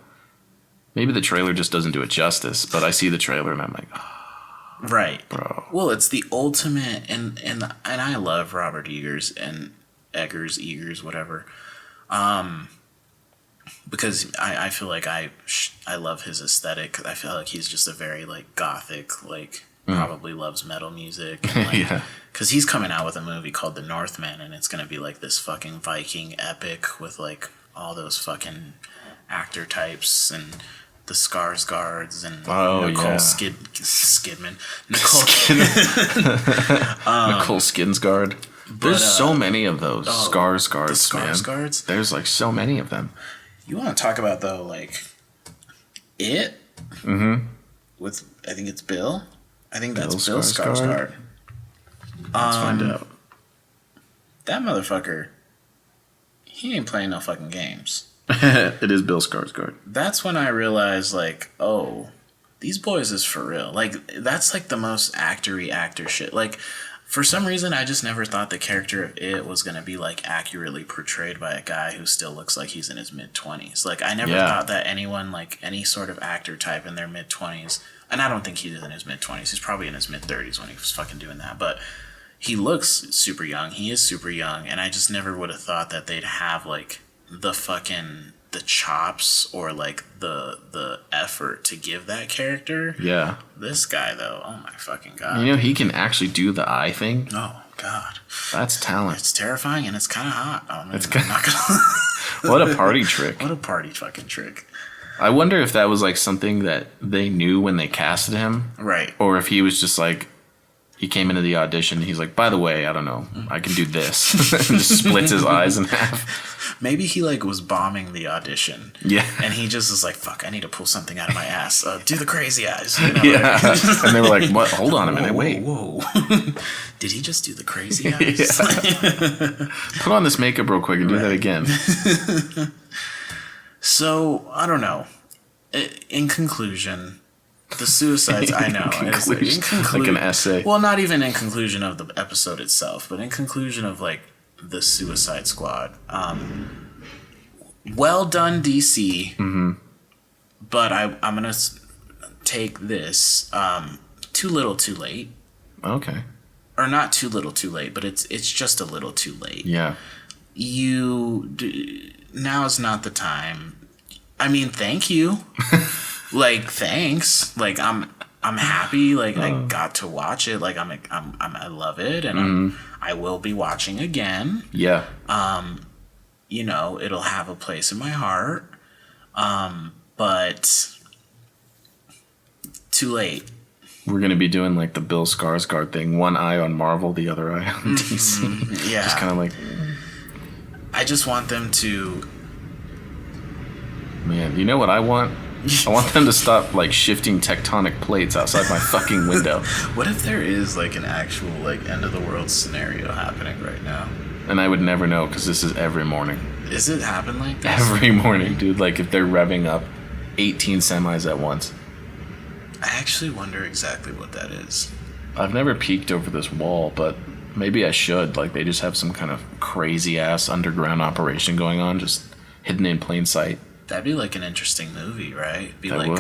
maybe the trailer just doesn't do it justice, but I see the trailer and I'm like, oh, right. bro. Well, it's the ultimate, and I love Robert Eggers, whatever. Because I feel like I love his aesthetic. I feel like he's just a very like gothic, like probably loves metal music. And, like, Yeah. Because he's coming out with a movie called The Northman, and it's gonna be like this fucking Viking epic with like all those fucking actor types and the Skarsgårds and Nicole Skidman. Nicole Skinsgard. There's so many of those Skarsgårds, man. Skarsgårds? There's like so many of them. You want to talk about though, like it? With I think it's Bill. I think that's Bill Skarsgård. Let's find out. That motherfucker. He ain't playing no fucking games. It is Bill Skarsgård. That's when I realized, like, oh, these boys is for real. Like, that's like the most actor shit. Like, for some reason, I just never thought the character of It was going to be, like, accurately portrayed by a guy who still looks like he's in his mid-20s. Like, I never thought that anyone, like, any sort of actor type in their mid-20s, and I don't think he's in his mid-20s. He's probably in his mid-30s when he was fucking doing that. But he looks super young. He is super young. And I just never would have thought that they'd have, like, the chops or, like, the effort to give that character. Yeah. This guy, though, oh my fucking God. You know, he can actually do the eye thing. Oh, God. That's talent. It's terrifying and it's kind of hot. Oh, man, It's I'm not gonna... What a party trick. What a party fucking trick. I wonder if that was like something that they knew when they casted him. Right. Or if he was just like, he came into the audition and he's like, by the way, I don't know, I can do this. And just splits his eyes in half. Maybe he like was bombing the audition. Yeah. And he just was like, fuck, I need to pull something out of my ass. Do the crazy eyes. You know, Yeah. And they were like, what? Hold on a minute. Wait. Whoa. Did he just do the crazy eyes? Put on this makeup real quick and do that again. So, I don't know. In conclusion, The suicides, I know. It's like, like an essay. Well, not even in conclusion of the episode itself, but in conclusion of like the Suicide Squad. Well done, DC. Mm-hmm. But I'm gonna take this. Too little, too late. Okay. Or not too little, too late, but it's just a little too late. Yeah. Now is not the time. I mean, thank you. Like, thanks. Like, I'm happy. Like, I got to watch it. Like, I love it, and I will be watching again. Yeah. You know, it'll have a place in my heart. But too late. We're going to be doing like the Bill Skarsgård thing. One eye on Marvel, the other eye on DC. Yeah. Just kind of like... I just want them to... Man, you know what I want? I want them to stop like shifting tectonic plates outside my fucking window. What if there is like an actual like end of the world scenario happening right now? And I would never know because this is every morning. Is it happen like this? Every morning, dude. Like if they're revving up 18 semis at once. I actually wonder exactly what that is. I've never peeked over this wall, but maybe I should. Like they just have some kind of crazy ass underground operation going on, just hidden in plain sight. That'd be like an interesting movie, right? Be That like would.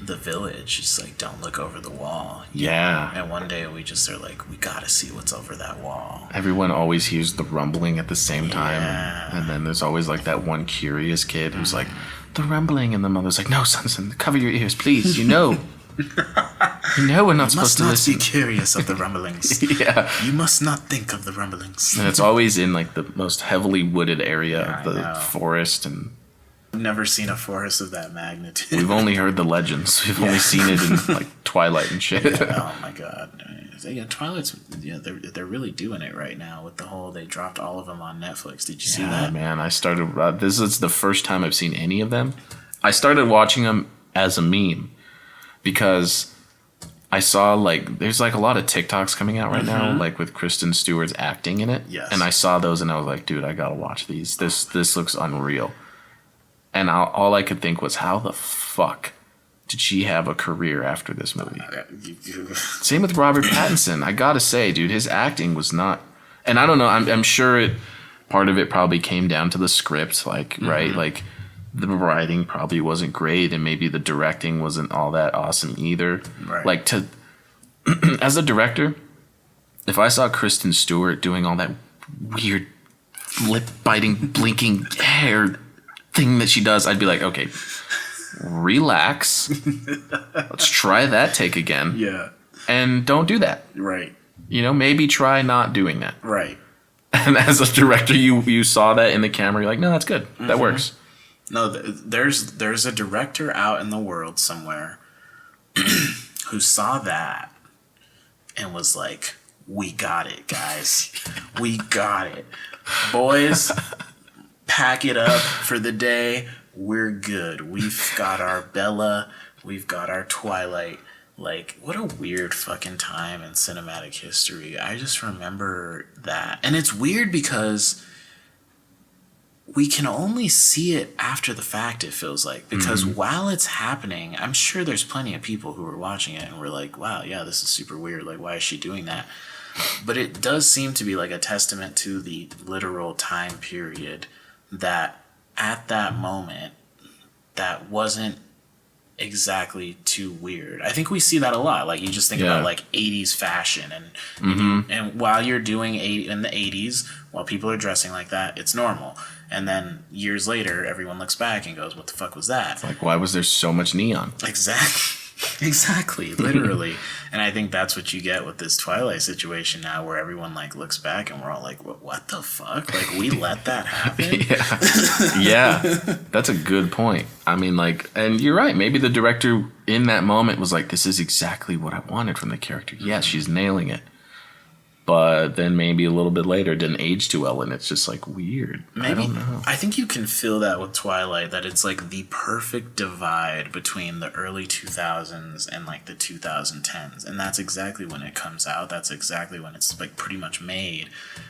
The Village. Just like don't look over the wall. Yeah. And one day we just are like, we gotta see what's over that wall. Everyone always hears the rumbling at the same time. Yeah. And then there's always like that one curious kid who's like, the rumbling, and the mother's like, no, son, cover your ears, please. You know we're not supposed to Must listen. not be curious of the rumblings. Yeah. You must not think of the rumblings. And it's always in like the most heavily wooded area of I the know. forest, and I've never seen a forest of that magnitude. we've only heard the legends. We've only seen it in like Twilight and shit. Oh my god. Yeah, Twilight's, yeah, they're really doing it right now with the whole, they dropped all of them on Netflix. Did you see Yeah, that? man. I started. This is the first time I've seen any of them. I started watching them as a meme because I saw like there's like a lot of TikToks coming out right now, like with Kristen Stewart's acting in it. Yes. And I saw those and I was like, dude, I gotta watch these. This looks unreal. And all I could think was, how the fuck did she have a career after this movie? Same with Robert Pattinson. I gotta say, dude, his acting was not. And I don't know. I'm sure part of it probably came down to the script, like right, like the writing probably wasn't great, and maybe the directing wasn't all that awesome either. Right. Like as a director, if I saw Kristen Stewart doing all that weird lip biting, blinking hair thing that she does, I'd be like, okay, relax. Let's try that take again. Yeah. And don't do that. Right. You know, maybe try not doing that. Right. And as a director, you saw that in the camera. You're like, no, that's good. That works. No, there's a director out in the world somewhere who saw that and was like, we got it, guys. We got it. Boys, pack it up for the day. We're good. We've got our Bella. We've got our Twilight. Like, what a weird fucking time in cinematic history. I just remember that. And it's weird because we can only see it after the fact, it feels like. Because while it's happening, I'm sure there's plenty of people who are watching it and were like, wow, yeah, this is super weird. Like, why is she doing that? But it does seem to be like a testament to the literal time period that at that moment, that wasn't exactly too weird. I think we see that a lot. Like, you just think about like 80s fashion and while you're doing in the 80s, while people are dressing like that, it's normal. And then years later, everyone looks back and goes, what the fuck was that? Like, why was there so much neon? Exactly, literally. And I think that's what you get with this Twilight situation now, where everyone like looks back and we're all like, what the fuck? Like, we let that happen? Yeah, that's a good point. I mean, like, and you're right. Maybe the director in that moment was like, this is exactly what I wanted from the character. Yes, she's nailing it. but then maybe a little bit later didn't age too well, and it's just like weird. Maybe, I don't know. I think you can feel that with Twilight, that it's like the perfect divide between the early 2000s and like the 2010s, and that's exactly when it comes out. That's exactly when it's like pretty much made.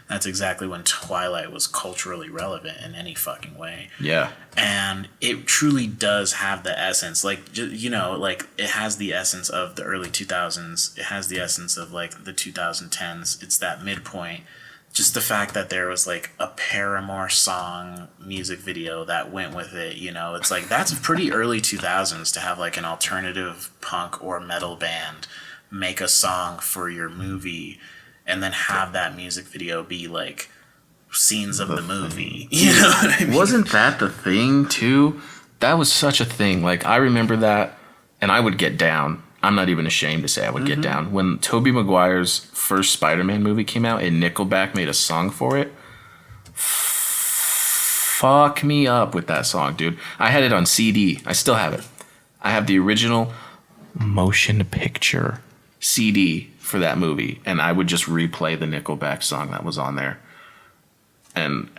That's exactly when Twilight was culturally relevant in any fucking way. Yeah. And it truly does have the essence, like, you know, like it has the essence of the early 2000s. It has the essence of like the 2010s. It's that midpoint. Just the fact that there was like a Paramore song music video that went with it, you know, it's like that's pretty early 2000s to have like an alternative punk or metal band make a song for your movie and then have that music video be like scenes of the movie. You know what I mean? Wasn't that the thing too? That was such a thing. Like I remember that, and I would get down. I'm not even ashamed to say I would get down. When Tobey Maguire's first Spider-Man movie came out and Nickelback made a song for it, fuck me up with that song, dude. I had it on CD. I still have it. I have the original motion picture CD for that movie, and I would just replay the Nickelback song that was on there. And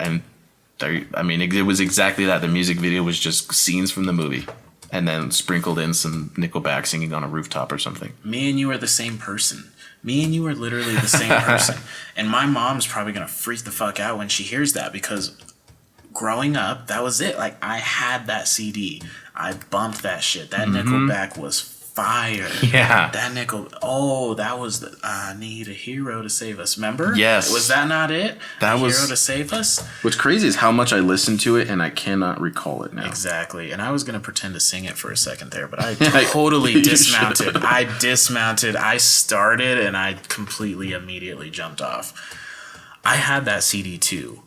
there, I mean, it was exactly that. The music video was just scenes from the movie, and then sprinkled in some Nickelback singing on a rooftop or something. Me and you are the same person. Me and you are literally the same person. And my mom's probably going to freak the fuck out when she hears that, because growing up, that was it. Like, I had that CD. I bumped that shit. That Nickelback was fire. Yeah. That that was the I Need a Hero to Save Us. Remember? Yes. Was that not it? That was Hero to Save Us? What's crazy is how much I listened to it and I cannot recall it now. Exactly. And I was going to pretend to sing it for a second there, but I totally dismounted. I started and I completely immediately jumped off. I had that CD too.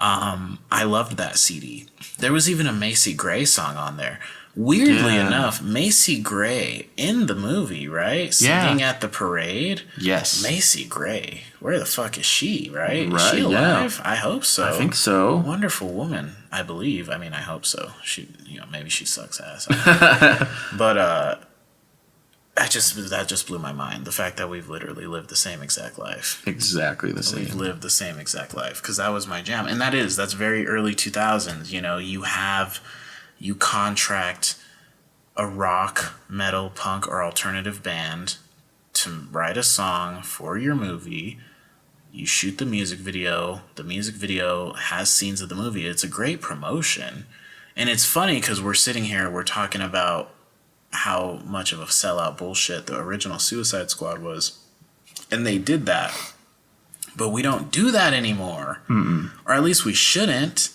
I loved that CD. There was even a Macy Gray song on there. Weirdly enough, Macy Gray in the movie, right? Singing at the parade. Yes. Macy Gray. Where the fuck is she, right? Is she alive? Yeah. I hope so. I think so. Wonderful woman, I believe. I mean, I hope so. She, you know, maybe she sucks ass. But that just blew my mind. The fact that we've literally lived the same exact life. Exactly the same. We've lived the same exact life, because that was my jam. And that's very early 2000s. You know, you contract a rock, metal, punk, or alternative band to write a song for your movie. You shoot the music video. The music video has scenes of the movie. It's a great promotion. And it's funny because we're sitting here, we're talking about how much of a sellout bullshit the original Suicide Squad was. And they did that. But we don't do that anymore. Or at least we shouldn't.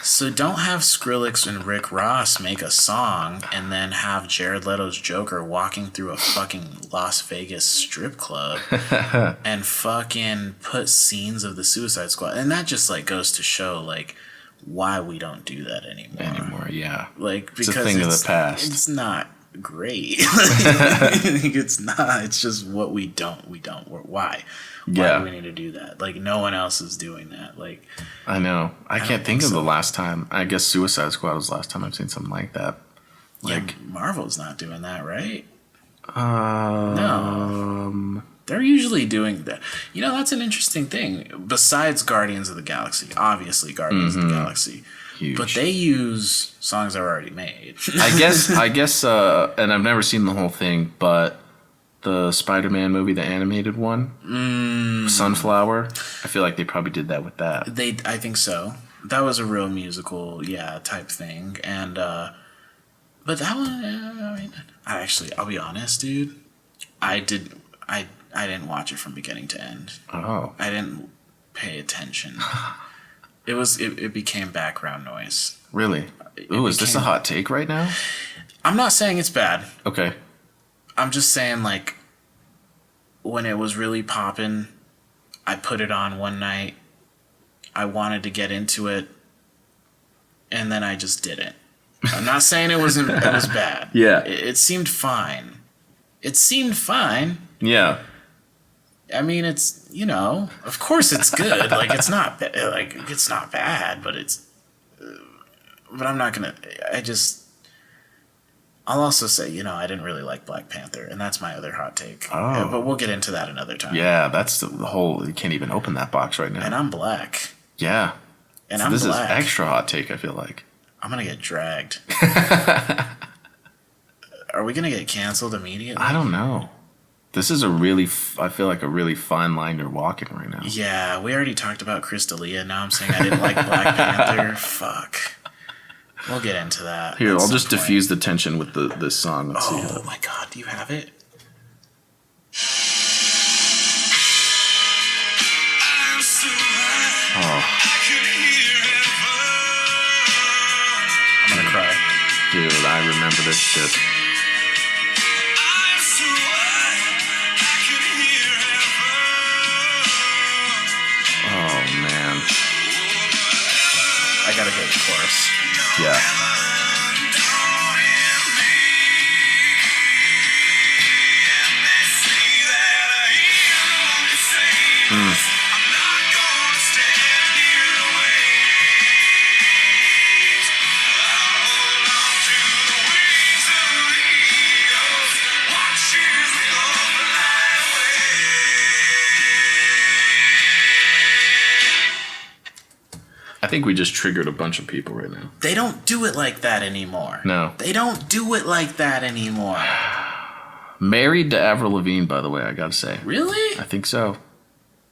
So don't have Skrillex and Rick Ross make a song and then have Jared Leto's Joker walking through a fucking Las Vegas strip club and fucking put scenes of the Suicide Squad. And that just like goes to show like why we don't do that anymore. Yeah. Like, because it's a thing of the past. It's not great. It's not. It's just what we don't. Why? Why do we need to do that? Like, no one else is doing that. Like, I know. I can't think of the last time. I guess Suicide Squad was the last time I've seen something like that. Like, Marvel's not doing that, right? No. They're usually doing that. You know, that's an interesting thing. Besides Guardians of the Galaxy, obviously Guardians of the Galaxy. Huge. But they use songs that were already made. I guess, and I've never seen the whole thing, but the Spider-Man movie, the animated one, Sunflower, I feel like they probably did that with that. I think so. That was a real musical, type thing. And, but that one, I mean, I'll be honest, dude. I didn't watch it from beginning to end. Oh. I didn't pay attention. It became background noise. Really? Is this a hot take right now? I'm not saying it's bad. Okay. I'm just saying, like, when it was really popping, I put it on one night. I wanted to get into it, and then I just didn't. I'm not saying it was bad. Yeah. It seemed fine. Yeah. I mean, it's, you know, of course it's good. Like, it's not bad, but it's, but I'm not gonna, I'll also say, I didn't really like Black Panther, and that's my other hot take. Oh. Yeah, but we'll get into that another time. Yeah, that's the whole. You can't even open that box right now. And I'm black. Yeah. And so I'm this black. is extra hot take, I feel like. I'm going to get dragged. Are we going to get canceled immediately? I don't know. This is I feel like a really fine line you're walking right now. Yeah, we already talked about Chris D'Elia. Now I'm saying I didn't like Black Panther. Fuck. We'll get into that. Here, I'll just diffuse the tension with this song. Let's see. Oh my god, do you have it? Oh, I'm gonna cry. dude, I remember this shit. Oh, man. I gotta hear the chorus. Yeah. I think we just triggered a bunch of people right now. They don't do it like that anymore. No. They don't do it like that anymore. Married to Avril Lavigne, by the way, I gotta say. Really? I think so.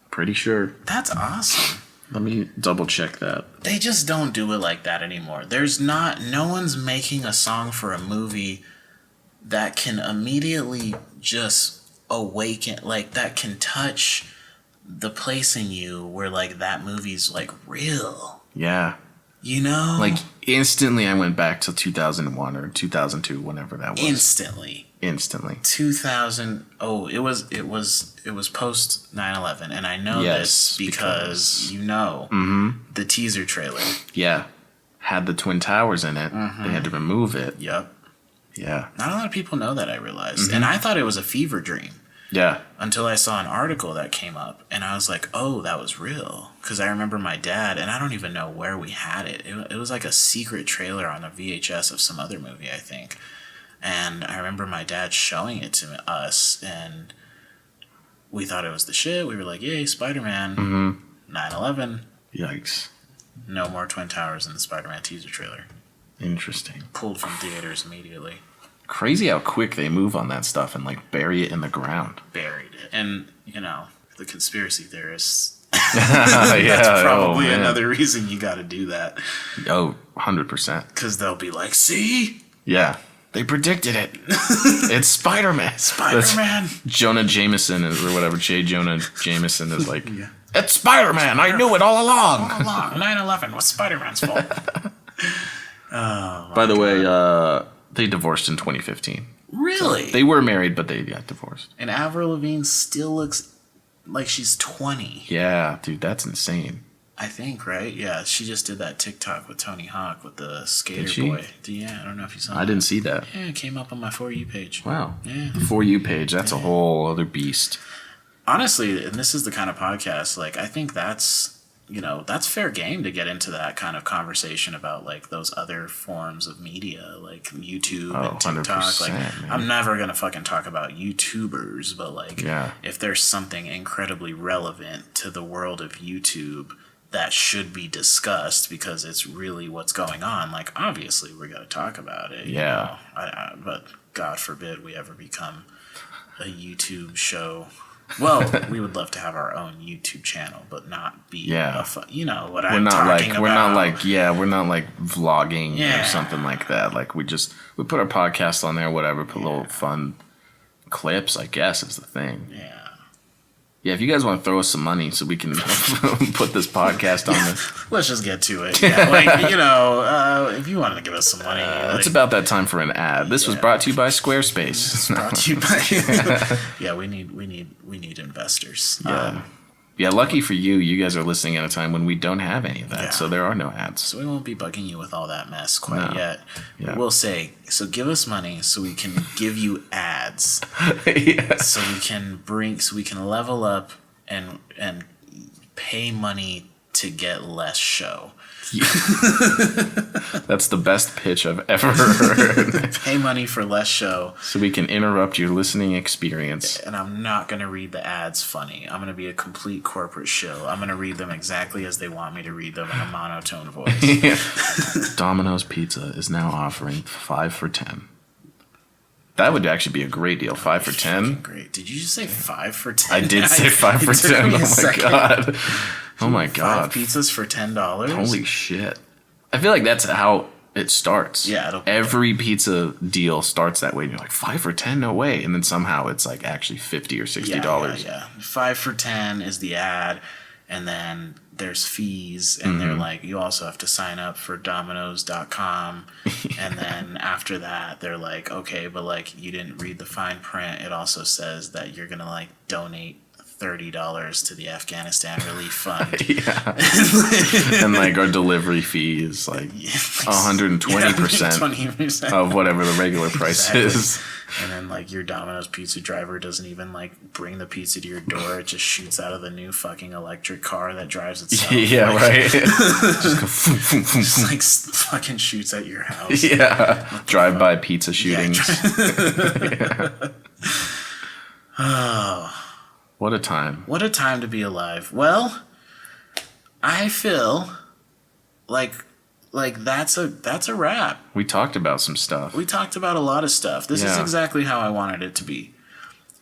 Pretty sure. That's awesome. Let me double check that. They just don't do it like that anymore. No one's making a song for a movie that can immediately just awaken, like that can touch the place in you where like that movie's like real. Yeah. Like instantly I went back to 2001 or 2002, whenever that was. instantly. 2000. Oh, it was post 9/11, and I know this because the teaser trailer. Yeah. Had the Twin Towers in it. Mm-hmm. They had to remove it. Yep. Yeah. Not a lot of people know that, I realized. And I thought it was a fever dream. Yeah. Until I saw an article that came up, and I was like, oh, that was real. Because I remember my dad, and I don't even know where we had it. It was like a secret trailer on a VHS of some other movie, I think. And I remember my dad showing it to us, and we thought it was the shit. We were like, yay, Spider-Man. 9/11. Yikes. No more Twin Towers in the Spider-Man teaser trailer. Interesting. Pulled from theaters immediately. Crazy how quick they move on that stuff and like bury it in the ground. Buried it. And, the conspiracy theorists. Yeah. That's probably man. another reason you got to do that. Oh, 100%. Because they'll be like, see? Yeah. They predicted it. It's Spider-Man. Spider-Man. That's Jonah Jameson or whatever. J. Jonah Jameson is like, it's Spider-Man. I knew it all along. 9/11 was Spider-Man's fault. By the way, they divorced in 2015. Really? They were married, but they got divorced. And Avril Lavigne still looks like she's 20. Yeah, dude, that's insane. I think, right? Yeah, she just did that TikTok with Tony Hawk with the skater Did she? boy. Yeah, I don't know if you saw I didn't see that. Yeah, it came up on my For You page. Wow. Yeah. The For You page, that's a whole other beast. Honestly, and this is the kind of podcast, like, I think that's fair game to get into that kind of conversation about, like, those other forms of media, like YouTube and TikTok. Like, man. I'm never going to fucking talk about YouTubers, but, like, if there's something incredibly relevant to the world of YouTube that should be discussed because it's really what's going on, like, obviously we're going to talk about it. Yeah. But God forbid we ever become a YouTube show. Well, we would love to have our own YouTube channel, but not be what I'm talking about. We're not like vlogging or something like that. Like we put our podcast on there, whatever, put little fun clips, I guess is the thing. Yeah. Yeah, if you guys want to throw us some money so we can put this podcast on this. Let's just get to it. Yeah, if you wanted to give us some money. It's about that time for an ad. This was brought to you by Squarespace. It's brought to you by Yeah, we need investors. Yeah, lucky for you, you guys are listening at a time when we don't have any of that, so there are no ads. So we won't be bugging you with all that mess quite yet. Yeah. But we'll say, so give us money so we can give you ads. so we can level up and pay money to get less show. That's the best pitch I've ever heard. Pay money for less show. So we can interrupt your listening experience. And I'm not going to read the ads funny. I'm going to be a complete corporate shill. I'm going to read them exactly as they want me to read them in a monotone voice. Domino's Pizza is now offering 5 for $10. That would actually be a great deal. 5 for $10. Great. Did you just say 5 for $10? I did say 5 for $10. Oh my god. Oh my god. 5 pizzas for $10? Holy shit. I feel like that's how it starts. Yeah. Every pizza deal starts that way. And you're like, 5 for $10? No way. And then somehow it's like actually $50 or $60. Yeah. 5 for $10 is the ad. And then there's fees. And they're like, you also have to sign up for Domino's.com. And then after that, they're like, okay, but like you didn't read the fine print. It also says that you're going to like donate $30 to the Afghanistan Relief Fund. And like our delivery fee is like 120% of whatever the regular price is. And then like your Domino's pizza driver doesn't even like bring the pizza to your door. It just shoots out of the new fucking electric car that drives itself. Yeah, like, right. Just go just like fucking shoots at your house. Yeah. Drive-by pizza shootings. Yeah. Oh. What a time. What a time to be alive. Well, I feel like that's a wrap. We talked about some stuff. We talked about a lot of stuff. This is exactly how I wanted it to be.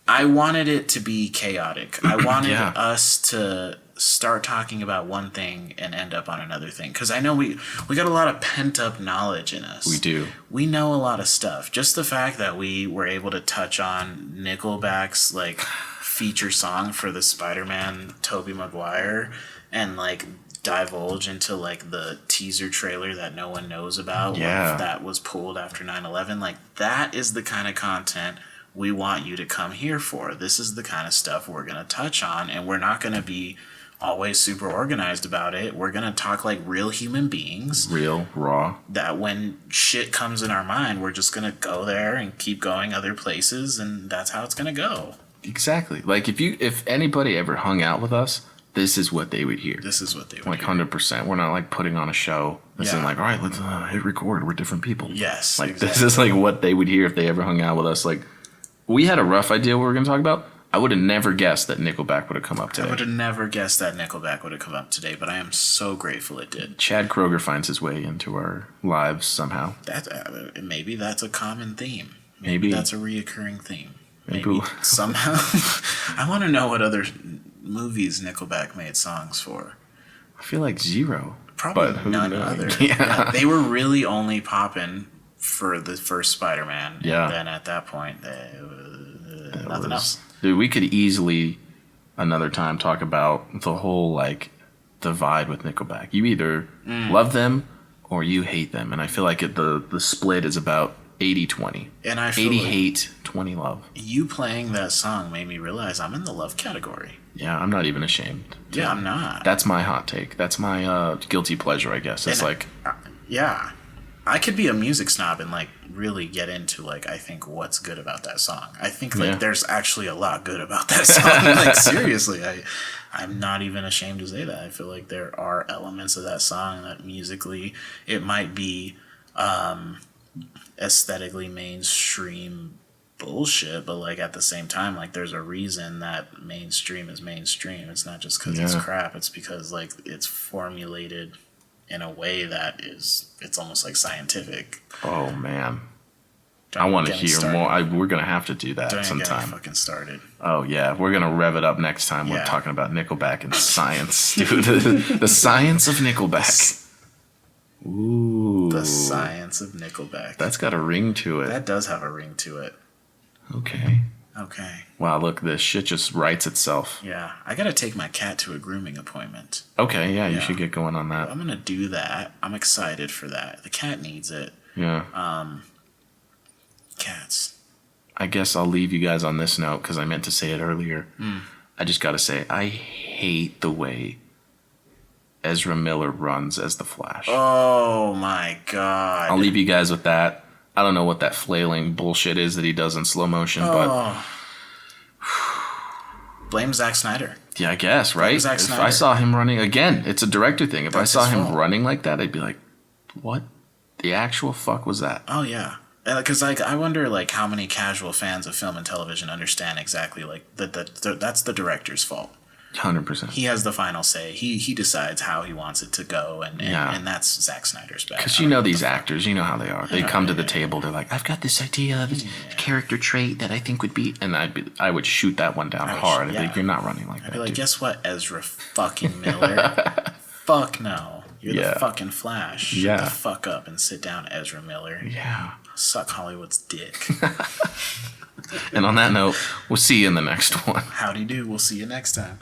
I wanted it to be chaotic. I wanted us to start talking about one thing and end up on another thing. Because I know we got a lot of pent-up knowledge in us. We do. We know a lot of stuff. Just the fact that we were able to touch on Nickelback's like feature song for the Spider-Man Tobey Maguire and like divulge into like the teaser trailer that no one knows about that was pulled after 9/11. Like that is the kind of content we want you to come here for. This is the kind of stuff we're going to touch on, and we're not going to be always super organized about it. We're going to talk like real human beings. Real, raw. That when shit comes in our mind, we're just going to go there and keep going other places, and that's how it's going to go. Exactly. Like if anybody ever hung out with us, this is what they would hear. This is what they would hear. 100%. We're not like putting on a show. This is like, all right, let's hit record. We're different people. Yes. Like this is like what they would hear if they ever hung out with us. Like we had a rough idea what we were going to talk about. I would have never guessed that Nickelback would have come up today. I would have never guessed that Nickelback would have come up today, but I am so grateful it did. Chad Kroger finds his way into our lives somehow. Maybe that's a common theme. Maybe that's a reoccurring theme. Maybe somehow. I want to know what other movies Nickelback made songs for. I feel like zero. Probably none other. Yeah. They were really only popping for the first Spider-Man. Yeah. And then at that point, nothing else. Dude, we could easily another time talk about the whole like divide with Nickelback. You either love them or you hate them. And I feel like the split is about 80-20. And I feel 80 like hate, 20 love. You playing that song made me realize I'm in the love category. Yeah, I'm not even ashamed. Yeah, I'm not. That's my hot take. That's my guilty pleasure, I guess. It's yeah. I could be a music snob and like really get into like I think what's good about that song. I think like there's actually a lot good about that song. Like seriously, I'm not even ashamed to say that. I feel like there are elements of that song that musically it might be aesthetically mainstream bullshit, but like at the same time, like there's a reason that mainstream is mainstream. It's not just because it's crap. It's because like it's formulated in a way that it's almost like scientific. Oh man, I want to hear more. We're gonna have to do that sometime. Fucking started. Oh yeah, we're gonna rev it up next time. We're talking about Nickelback and science, dude. The science of Nickelback. Ooh. The science of Nickelback. That's got a ring to it. That does have a ring to it. Okay. Wow, look, this shit just writes itself. Yeah. I gotta take my cat to a grooming appointment. Okay, yeah, you should get going on that. I'm gonna do that. I'm excited for that. The cat needs it. Yeah. Cats. I guess I'll leave you guys on this note because I meant to say it earlier. I just gotta say, I hate the way Ezra Miller runs as the Flash. Oh my god. I'll leave you guys with that. I don't know what that flailing bullshit is that he does in slow motion, but Blame Zack Snyder. Yeah, I guess, right? Zack If Snyder. I saw him running, again, it's a director thing. If That's I saw his him fault. running like that, I'd be like, what the actual fuck was that? Oh yeah, because like I wonder like how many casual fans of film and television understand exactly like that's the director's fault. 100%. He has the final say. He decides how he wants it to go, and that's Zack Snyder's bad. Because you know these actors, you know how they are. They come to the table, they're like, I've got this idea, this character trait that I think would be, and I would shoot that one down hard. I'd be like, you're not running like I'd that, be like, dude. guess what, Ezra fucking Miller? Fuck no. You're the fucking Flash. Shut the fuck up and sit down, Ezra Miller. Yeah. Suck Hollywood's dick. And on that note, we'll see you in the next one. Howdy do. We'll see you next time.